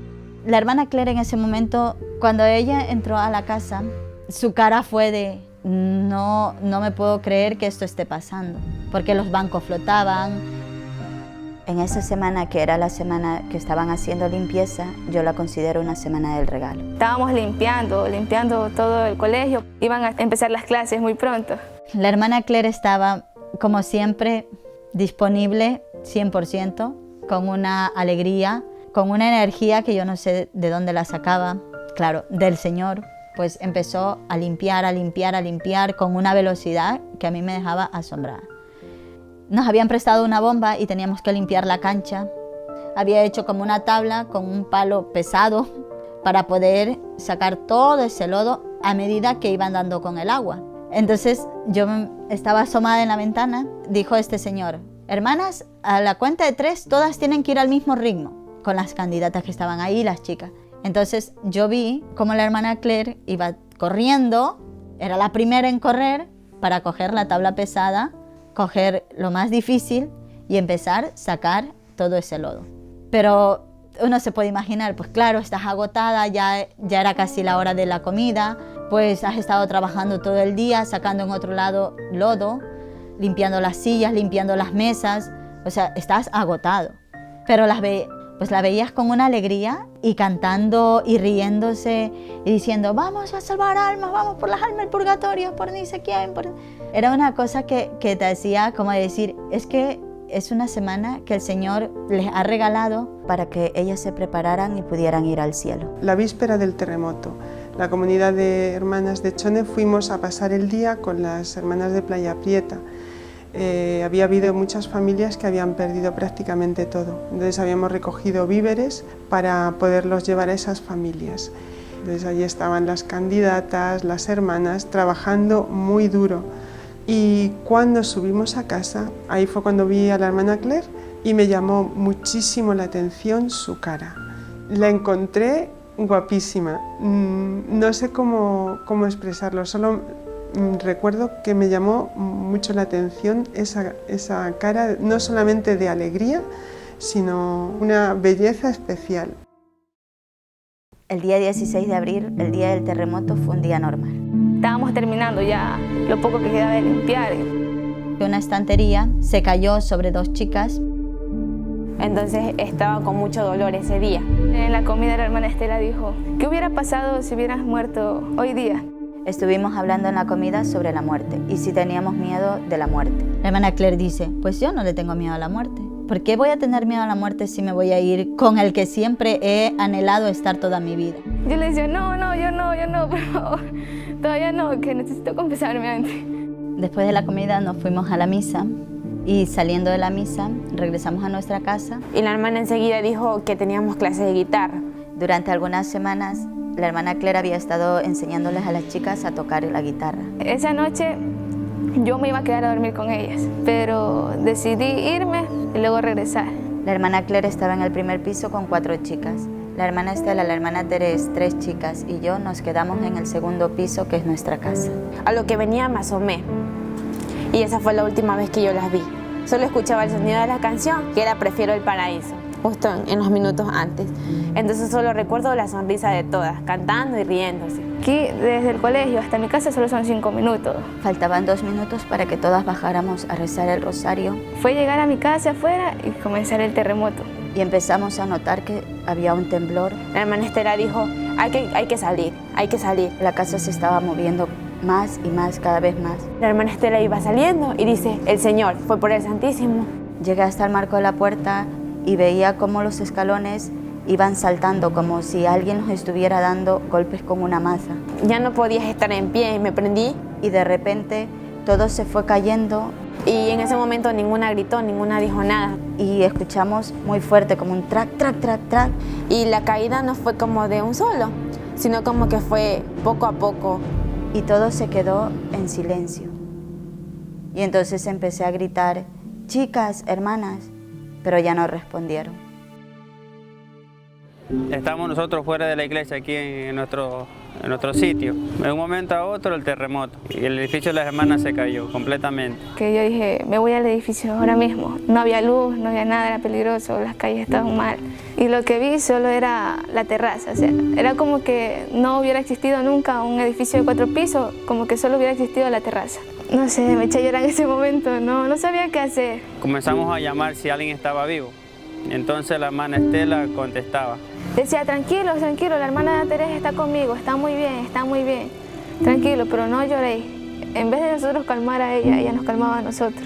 La hermana Claire en ese momento, cuando ella entró a la casa, su cara fue de no me puedo creer que esto esté pasando, porque los bancos flotaban. En esa semana, que era la semana que estaban haciendo limpieza, yo la considero una semana del regalo. Estábamos limpiando todo el colegio. Iban a empezar las clases muy pronto. La hermana Claire estaba, como siempre, disponible 100%, con una alegría, con una energía que yo no sé de dónde la sacaba, claro, del Señor. Pues empezó a limpiar con una velocidad que a mí me dejaba asombrada. Nos habían prestado una bomba y teníamos que limpiar la cancha. Había hecho como una tabla con un palo pesado para poder sacar todo ese lodo a medida que iban dando con el agua. Entonces yo estaba asomada en la ventana, dijo este señor, hermanas, a la cuenta de 3 todas tienen que ir al mismo ritmo, con las candidatas que estaban ahí, las chicas. Entonces yo vi cómo la hermana Claire iba corriendo, era la primera en correr para coger la tabla pesada, coger lo más difícil y empezar a sacar todo ese lodo. Pero uno se puede imaginar, pues claro, estás agotada, ya era casi la hora de la comida, pues has estado trabajando todo el día, sacando en otro lado lodo, limpiando las sillas, limpiando las mesas, o sea, estás agotado. Pero la veías con una alegría y cantando y riéndose y diciendo, vamos a salvar almas, vamos por las almas del purgatorio, por ni sé quién. Era una cosa que te hacía como decir, es que es una semana que el Señor les ha regalado para que ellas se prepararan y pudieran ir al cielo. La víspera del terremoto, la comunidad de hermanas de Chone fuimos a pasar el día con las hermanas de Playa Prieta. Había habido muchas familias que habían perdido prácticamente todo, entonces habíamos recogido víveres para poderlos llevar a esas familias. Entonces allí estaban las candidatas, las hermanas, trabajando muy duro. Y cuando subimos a casa, ahí fue cuando vi a la hermana Claire y me llamó muchísimo la atención su cara. La encontré guapísima, no sé cómo expresarlo, solo recuerdo que me llamó mucho la atención esa cara, no solamente de alegría, sino una belleza especial. El día 16 de abril, el día del terremoto, fue un día normal. Estábamos terminando ya lo poco que quedaba de limpiar. Una estantería se cayó sobre 2 chicas. Entonces estaba con mucho dolor ese día. En la comida la hermana Estela dijo, ¿qué hubiera pasado si hubieras muerto hoy día? Estuvimos hablando en la comida sobre la muerte y si teníamos miedo de la muerte. La hermana Claire dice, pues yo no le tengo miedo a la muerte. ¿Por qué voy a tener miedo a la muerte si me voy a ir con el que siempre he anhelado estar toda mi vida? Yo le decía, no, yo no, por favor. Todavía no, que necesito confesarme antes. Después de la comida nos fuimos a la misa y saliendo de la misa regresamos a nuestra casa. Y la hermana enseguida dijo que teníamos clase de guitarra. Durante algunas semanas La hermana Claire había estado enseñándoles a las chicas a tocar la guitarra. Esa noche yo me iba a quedar a dormir con ellas, pero decidí irme y luego regresar. La hermana Claire estaba en el primer piso con 4 chicas. La hermana Estela, la hermana Teresa, 3 chicas y yo nos quedamos en el segundo piso, que es nuestra casa. A lo que venía me asomé y esa fue la última vez que yo las vi. Solo escuchaba el sonido de la canción, que era Prefiero el Paraíso, justo en los minutos antes. Entonces solo recuerdo la sonrisa de todas, cantando y riéndose. Aquí, desde el colegio hasta mi casa, solo son 5 minutos. Faltaban 2 minutos para que todas bajáramos a rezar el rosario. Fue llegar a mi casa afuera y comenzar el terremoto. Y empezamos a notar que había un temblor. La hermana Estela dijo, hay que salir. La casa se estaba moviendo más y más, cada vez más. La hermana Estela iba saliendo y dice, el Señor fue por el Santísimo. Llegué hasta el marco de la puerta y veía cómo los escalones iban saltando, como si alguien nos estuviera dando golpes con una maza. Ya no podías estar en pie y me prendí. Y de repente todo se fue cayendo. Y en ese momento ninguna gritó, ninguna dijo nada. Y escuchamos muy fuerte, como un track, track, track, track. Y la caída no fue como de un solo, sino como que fue poco a poco. Y todo se quedó en silencio. Y entonces empecé a gritar, chicas, hermanas, pero ya no respondieron. Estamos nosotros fuera de la iglesia, aquí en nuestro sitio. De un momento a otro el terremoto y el edificio de las hermanas se cayó completamente. Que yo dije, me voy al edificio ahora mismo. No había luz, no había nada, era peligroso, las calles estaban mal. Y lo que vi solo era la terraza, o sea, era como que no hubiera existido nunca un edificio de 4 pisos, como que solo hubiera existido la terraza. No sé, me eché a llorar en ese momento, no sabía qué hacer. Comenzamos a llamar si alguien estaba vivo. Entonces la hermana Estela contestaba. Decía, tranquilo, la hermana Teresa está conmigo, está muy bien, tranquilo, pero no lloréis. En vez de nosotros calmar a ella nos calmaba a nosotros.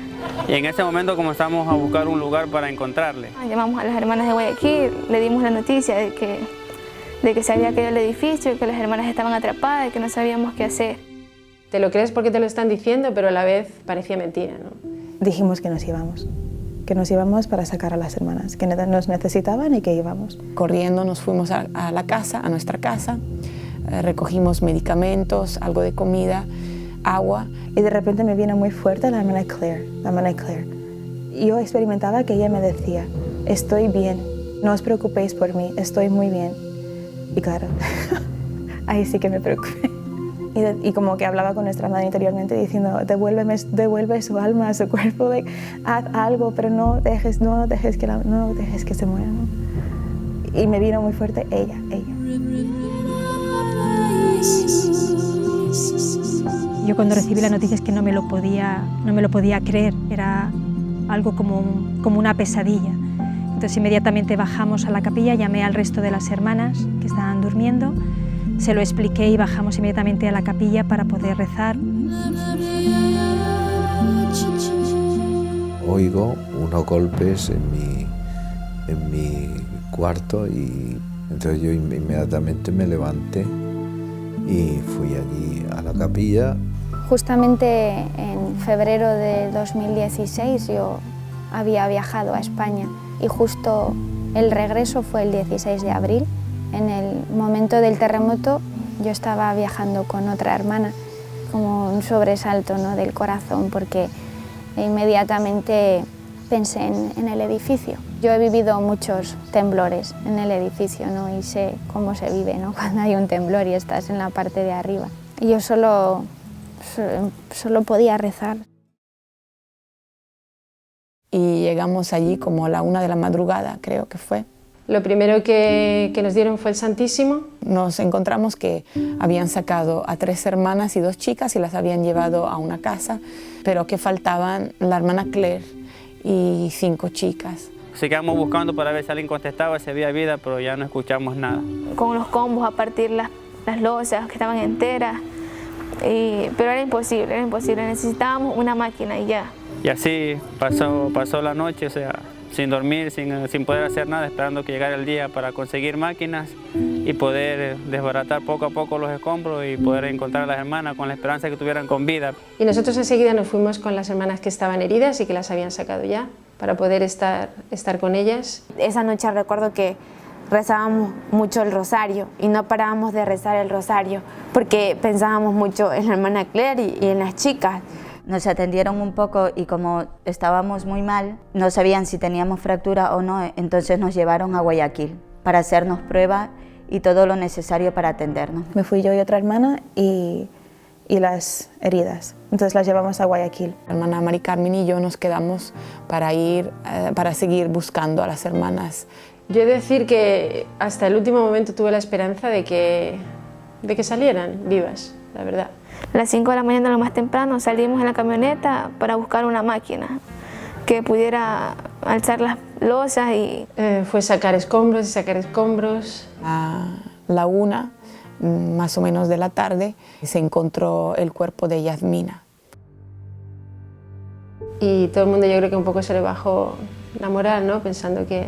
Y en ese momento comenzamos a buscar un lugar para encontrarle. Llamamos a las hermanas de Guayaquil, le dimos la noticia de que se había caído el edificio, que las hermanas estaban atrapadas y que no sabíamos qué hacer. Te lo crees porque te lo están diciendo, pero a la vez parecía mentira, ¿no? Dijimos que nos íbamos para sacar a las hermanas, que nos necesitaban y que íbamos. Corriendo nos fuimos a la casa, a nuestra casa, recogimos medicamentos, algo de comida, agua. Y de repente me vino muy fuerte la hermana Claire. Y yo experimentaba que ella me decía, estoy bien, no os preocupéis por mí, estoy muy bien. Y claro, ahí sí que me preocupé. Y como que hablaba con nuestra madre interiormente diciendo, devuelve su alma a su cuerpo, haz algo, pero no dejes que se muera, ¿no? Y me vino muy fuerte ella. Yo cuando recibí la noticia es que no me lo podía creer, era algo como una pesadilla. Entonces inmediatamente bajamos a la capilla, llamé al resto de las hermanas que estaban durmiendo, se lo expliqué y bajamos inmediatamente a la capilla para poder rezar. Oigo unos golpes en mi cuarto y entonces yo inmediatamente me levanté y fui allí a la capilla. Justamente en febrero de 2016 yo había viajado a España y justo el regreso fue el 16 de abril. En el momento del terremoto yo estaba viajando con otra hermana, como un sobresalto, ¿no?, del corazón, porque inmediatamente pensé en el edificio. Yo he vivido muchos temblores en el edificio, ¿no?, y sé cómo se vive, ¿no?, cuando hay un temblor y estás en la parte de arriba. Y yo solo podía rezar. Y llegamos allí como a la 1 de la madrugada, creo que fue. Lo primero que nos dieron fue el Santísimo. Nos encontramos que habían sacado a 3 hermanas y 2 chicas y las habían llevado a una casa, pero que faltaban la hermana Claire y 5 chicas. Seguíamos buscando para ver si alguien contestaba, si había vida, pero ya no escuchamos nada. Con los combos a partir las losas que estaban enteras, pero era imposible, necesitábamos una máquina y ya. Y así pasó la noche, o sea, sin dormir, sin poder hacer nada, esperando que llegara el día para conseguir máquinas y poder desbaratar poco a poco los escombros y poder encontrar a las hermanas con la esperanza de que estuvieran con vida. Y nosotros enseguida nos fuimos con las hermanas que estaban heridas y que las habían sacado ya, para poder estar con ellas. Esa noche recuerdo que rezábamos mucho el rosario y no parábamos de rezar el rosario porque pensábamos mucho en la hermana Claire y en las chicas. Nos atendieron un poco y como estábamos muy mal, no sabían si teníamos fractura o no, entonces nos llevaron a Guayaquil para hacernos pruebas y todo lo necesario para atendernos. Me fui yo y otra hermana y las heridas, entonces las llevamos a Guayaquil. La hermana Mari Carmen y yo nos quedamos para seguir buscando a las hermanas. Yo he de decir que hasta el último momento tuve la esperanza de que salieran vivas, la verdad. A las 5 de la mañana, lo más temprano, salimos en la camioneta para buscar una máquina que pudiera alzar las losas y... Fue sacar escombros y sacar escombros. A la 1, más o menos de la tarde, se encontró el cuerpo de Yasmina. Y todo el mundo, yo creo que un poco se le bajó la moral, ¿no? Pensando que...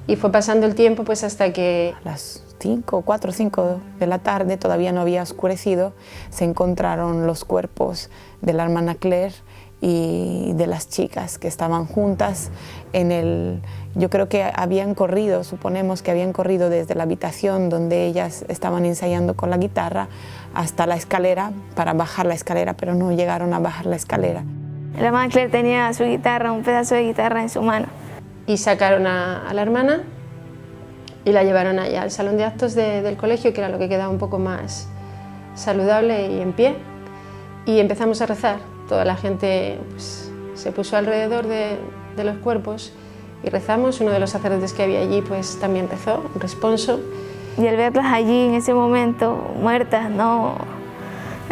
Y fue pasando el tiempo pues hasta que... A las 4 o 5 de la tarde, todavía no había oscurecido, se encontraron los cuerpos de la hermana Claire y de las chicas que estaban juntas en el... Yo creo que habían corrido, suponemos que habían corrido desde la habitación donde ellas estaban ensayando con la guitarra hasta la escalera para bajar la escalera, pero no llegaron a bajar la escalera. La hermana Claire tenía su guitarra, un pedazo de guitarra en su mano. Y sacaron a la hermana y la llevaron allá al salón de actos del colegio, que era lo que quedaba un poco más saludable y en pie. Y empezamos a rezar. Toda la gente pues, se puso alrededor de los cuerpos y rezamos. Uno de los sacerdotes que había allí pues, también rezó, un responso. Y al verlas allí en ese momento, muertas,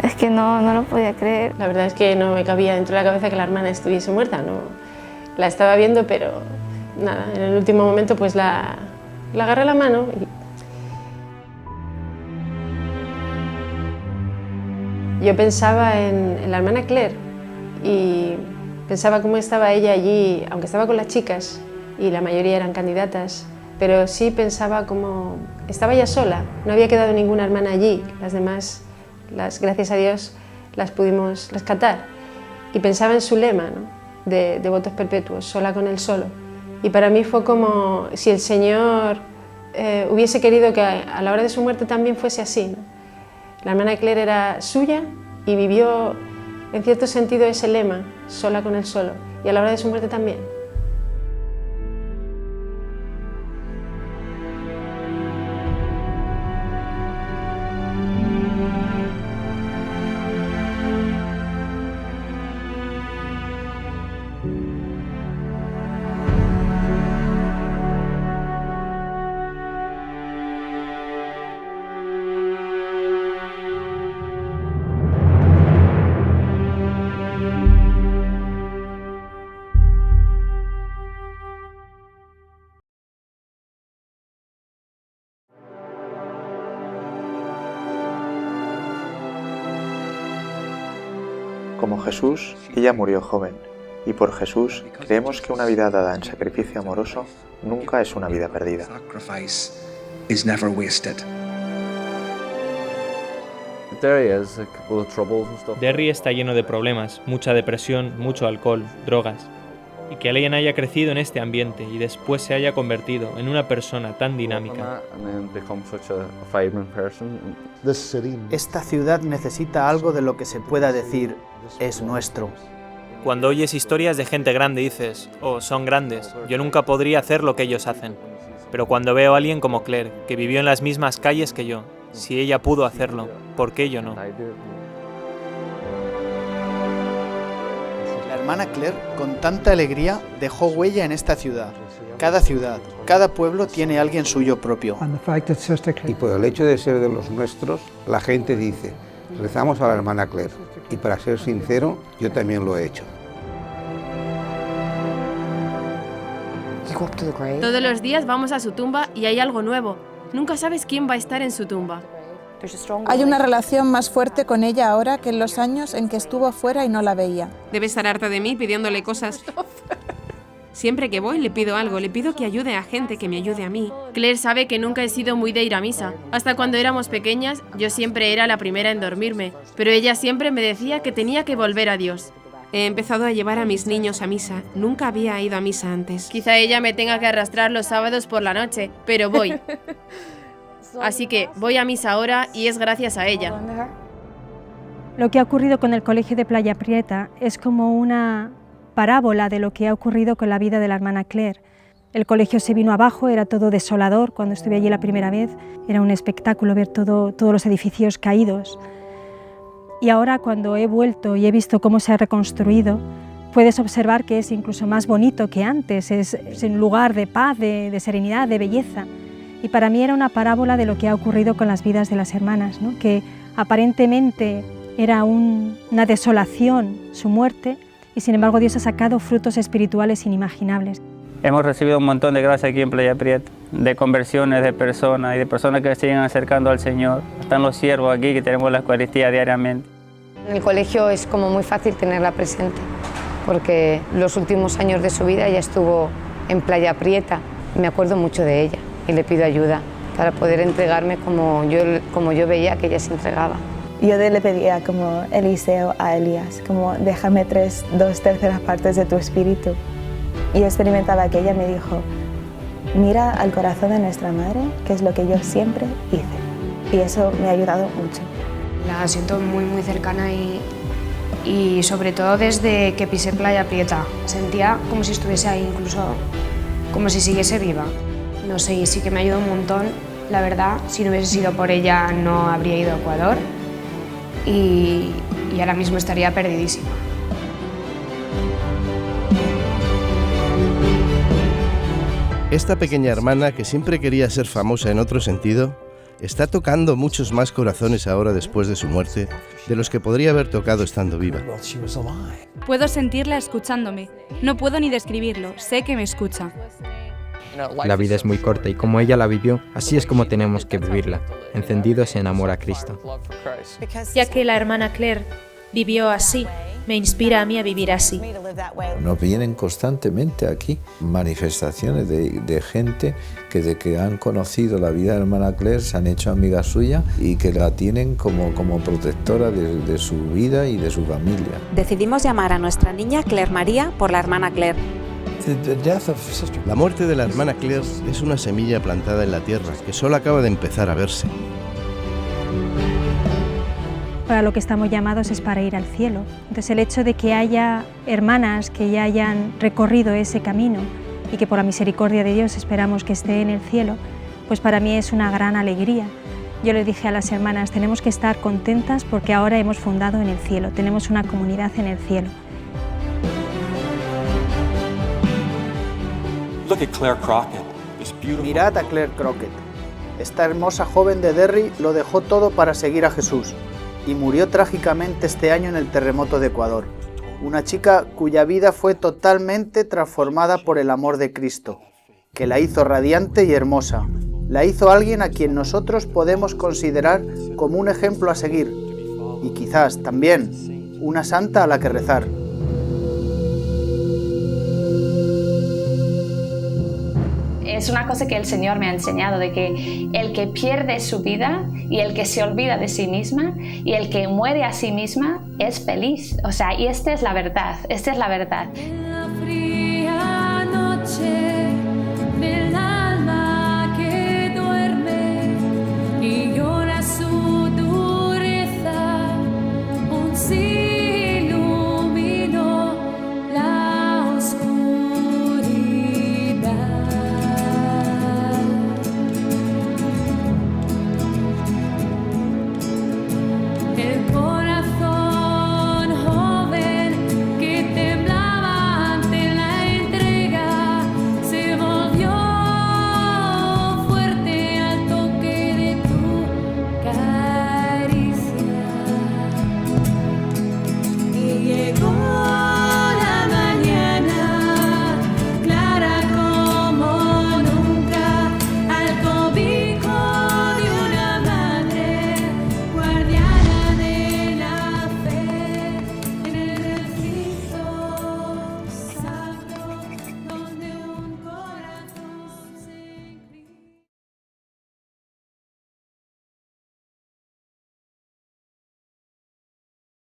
es que no lo podía creer. La verdad es que no me cabía dentro de la cabeza que la hermana estuviese muerta. No, la estaba viendo, pero nada, en el último momento pues la agarré la mano y yo pensaba en la hermana Claire y pensaba cómo estaba ella allí, aunque estaba con las chicas y la mayoría eran candidatas, pero sí pensaba cómo estaba ella sola, no había quedado ninguna hermana allí, las demás, gracias a Dios, las pudimos rescatar. Y pensaba en su lema, ¿no? de votos perpetuos, sola con él solo. Y para mí fue como si el Señor hubiese querido que a la hora de su muerte también fuese así, ¿no? La hermana Claire era suya y vivió en cierto sentido ese lema, sola con él solo, y a la hora de su muerte también. Como Jesús, ella murió joven, y por Jesús creemos que una vida dada en sacrificio amoroso nunca es una vida perdida. Derry está lleno de problemas, mucha depresión, mucho alcohol, drogas. Y que alguien haya crecido en este ambiente y después se haya convertido en una persona tan dinámica. Esta ciudad necesita algo de lo que se pueda decir, es nuestro. Cuando oyes historias de gente grande dices, oh, son grandes, yo nunca podría hacer lo que ellos hacen. Pero cuando veo a alguien como Claire, que vivió en las mismas calles que yo, si ella pudo hacerlo, ¿por qué yo no? La hermana Claire, con tanta alegría, dejó huella en esta ciudad, cada pueblo tiene alguien suyo propio. Y por el hecho de ser de los nuestros, la gente dice, rezamos a la hermana Claire. Y para ser sincero, yo también lo he hecho. Todos los días vamos a su tumba y hay algo nuevo. Nunca sabes quién va a estar en su tumba. Hay una relación más fuerte con ella ahora que en los años en que estuvo fuera y no la veía. Debe estar harta de mí pidiéndole cosas. Siempre que voy le pido algo, le pido que ayude a gente que me ayude a mí. Claire sabe que nunca he sido muy de ir a misa. Hasta cuando éramos pequeñas, yo siempre era la primera en dormirme, pero ella siempre me decía que tenía que volver a Dios. He empezado a llevar a mis niños a misa. Nunca había ido a misa antes. Quizá ella me tenga que arrastrar los sábados por la noche, pero voy. Así que voy a misa ahora y es gracias a ella. Lo que ha ocurrido con el colegio de Playa Prieta es como una parábola de lo que ha ocurrido con la vida de la hermana Claire. El colegio se vino abajo, era todo desolador cuando estuve allí la primera vez, era un espectáculo ver todos los edificios caídos. Y ahora cuando he vuelto y he visto cómo se ha reconstruido, puedes observar que es incluso más bonito que antes, es un lugar de paz, de serenidad, de belleza. Y para mí era una parábola de lo que ha ocurrido con las vidas de las hermanas, ¿no? Que aparentemente era una desolación su muerte y sin embargo Dios ha sacado frutos espirituales inimaginables. Hemos recibido un montón de gracia aquí en Playa Prieta, de conversiones de personas y de personas que se siguen acercando al Señor. Están los siervos aquí que tenemos la Eucaristía diariamente. En el colegio es como muy fácil tenerla presente, porque los últimos años de su vida ella estuvo en Playa Prieta. Me acuerdo mucho de ella y le pido ayuda para poder entregarme como yo veía que ella se entregaba. Yo le pedía como Eliseo a Elías, como déjame 2/3 partes de tu espíritu. Y yo experimentaba que ella me dijo, mira al corazón de nuestra madre, que es lo que yo siempre hice. Y eso me ha ayudado mucho. La siento muy cercana y sobre todo desde que pisé Playa Prieta. Sentía como si estuviese ahí, incluso como si siguiese viva. No sé, y sí que me ayudó un montón, la verdad. Si no hubiese sido por ella no habría ido a Ecuador y ahora mismo estaría perdidísima. Esta pequeña hermana, que siempre quería ser famosa en otro sentido, está tocando muchos más corazones ahora después de su muerte de los que podría haber tocado estando viva. Puedo sentirla escuchándome. No puedo ni describirlo, sé que me escucha. La vida es muy corta y como ella la vivió, así es como tenemos que vivirla, encendidos en amor a Cristo. Ya que la hermana Claire vivió así, me inspira a mí a vivir así. Nos vienen constantemente aquí manifestaciones de gente que de que han conocido la vida de la hermana Claire se han hecho amigas suyas y que la tienen como protectora de su vida y de su familia. Decidimos llamar a nuestra niña Claire María por la hermana Claire. La muerte de la hermana Claire es una semilla plantada en la tierra que solo acaba de empezar a verse. Para lo que estamos llamados es para ir al cielo. Entonces el hecho de que haya hermanas que ya hayan recorrido ese camino y que por la misericordia de Dios esperamos que esté en el cielo, pues para mí es una gran alegría. Yo les dije a las hermanas, tenemos que estar contentas porque ahora hemos fundado en el cielo, tenemos una comunidad en el cielo. Mirad a Claire Crockett. Esta hermosa joven de Derry lo dejó todo para seguir a Jesús y murió trágicamente este año en el terremoto de Ecuador. Una chica cuya vida fue totalmente transformada por el amor de Cristo, que la hizo radiante y hermosa. La hizo alguien a quien nosotros podemos considerar como un ejemplo a seguir y quizás también una santa a la que rezar. Es una cosa que el Señor me ha enseñado, de que el que pierde su vida y el que se olvida de sí misma y el que muere a sí misma es feliz. O sea, y esta es la verdad, esta es la verdad. En la fría noche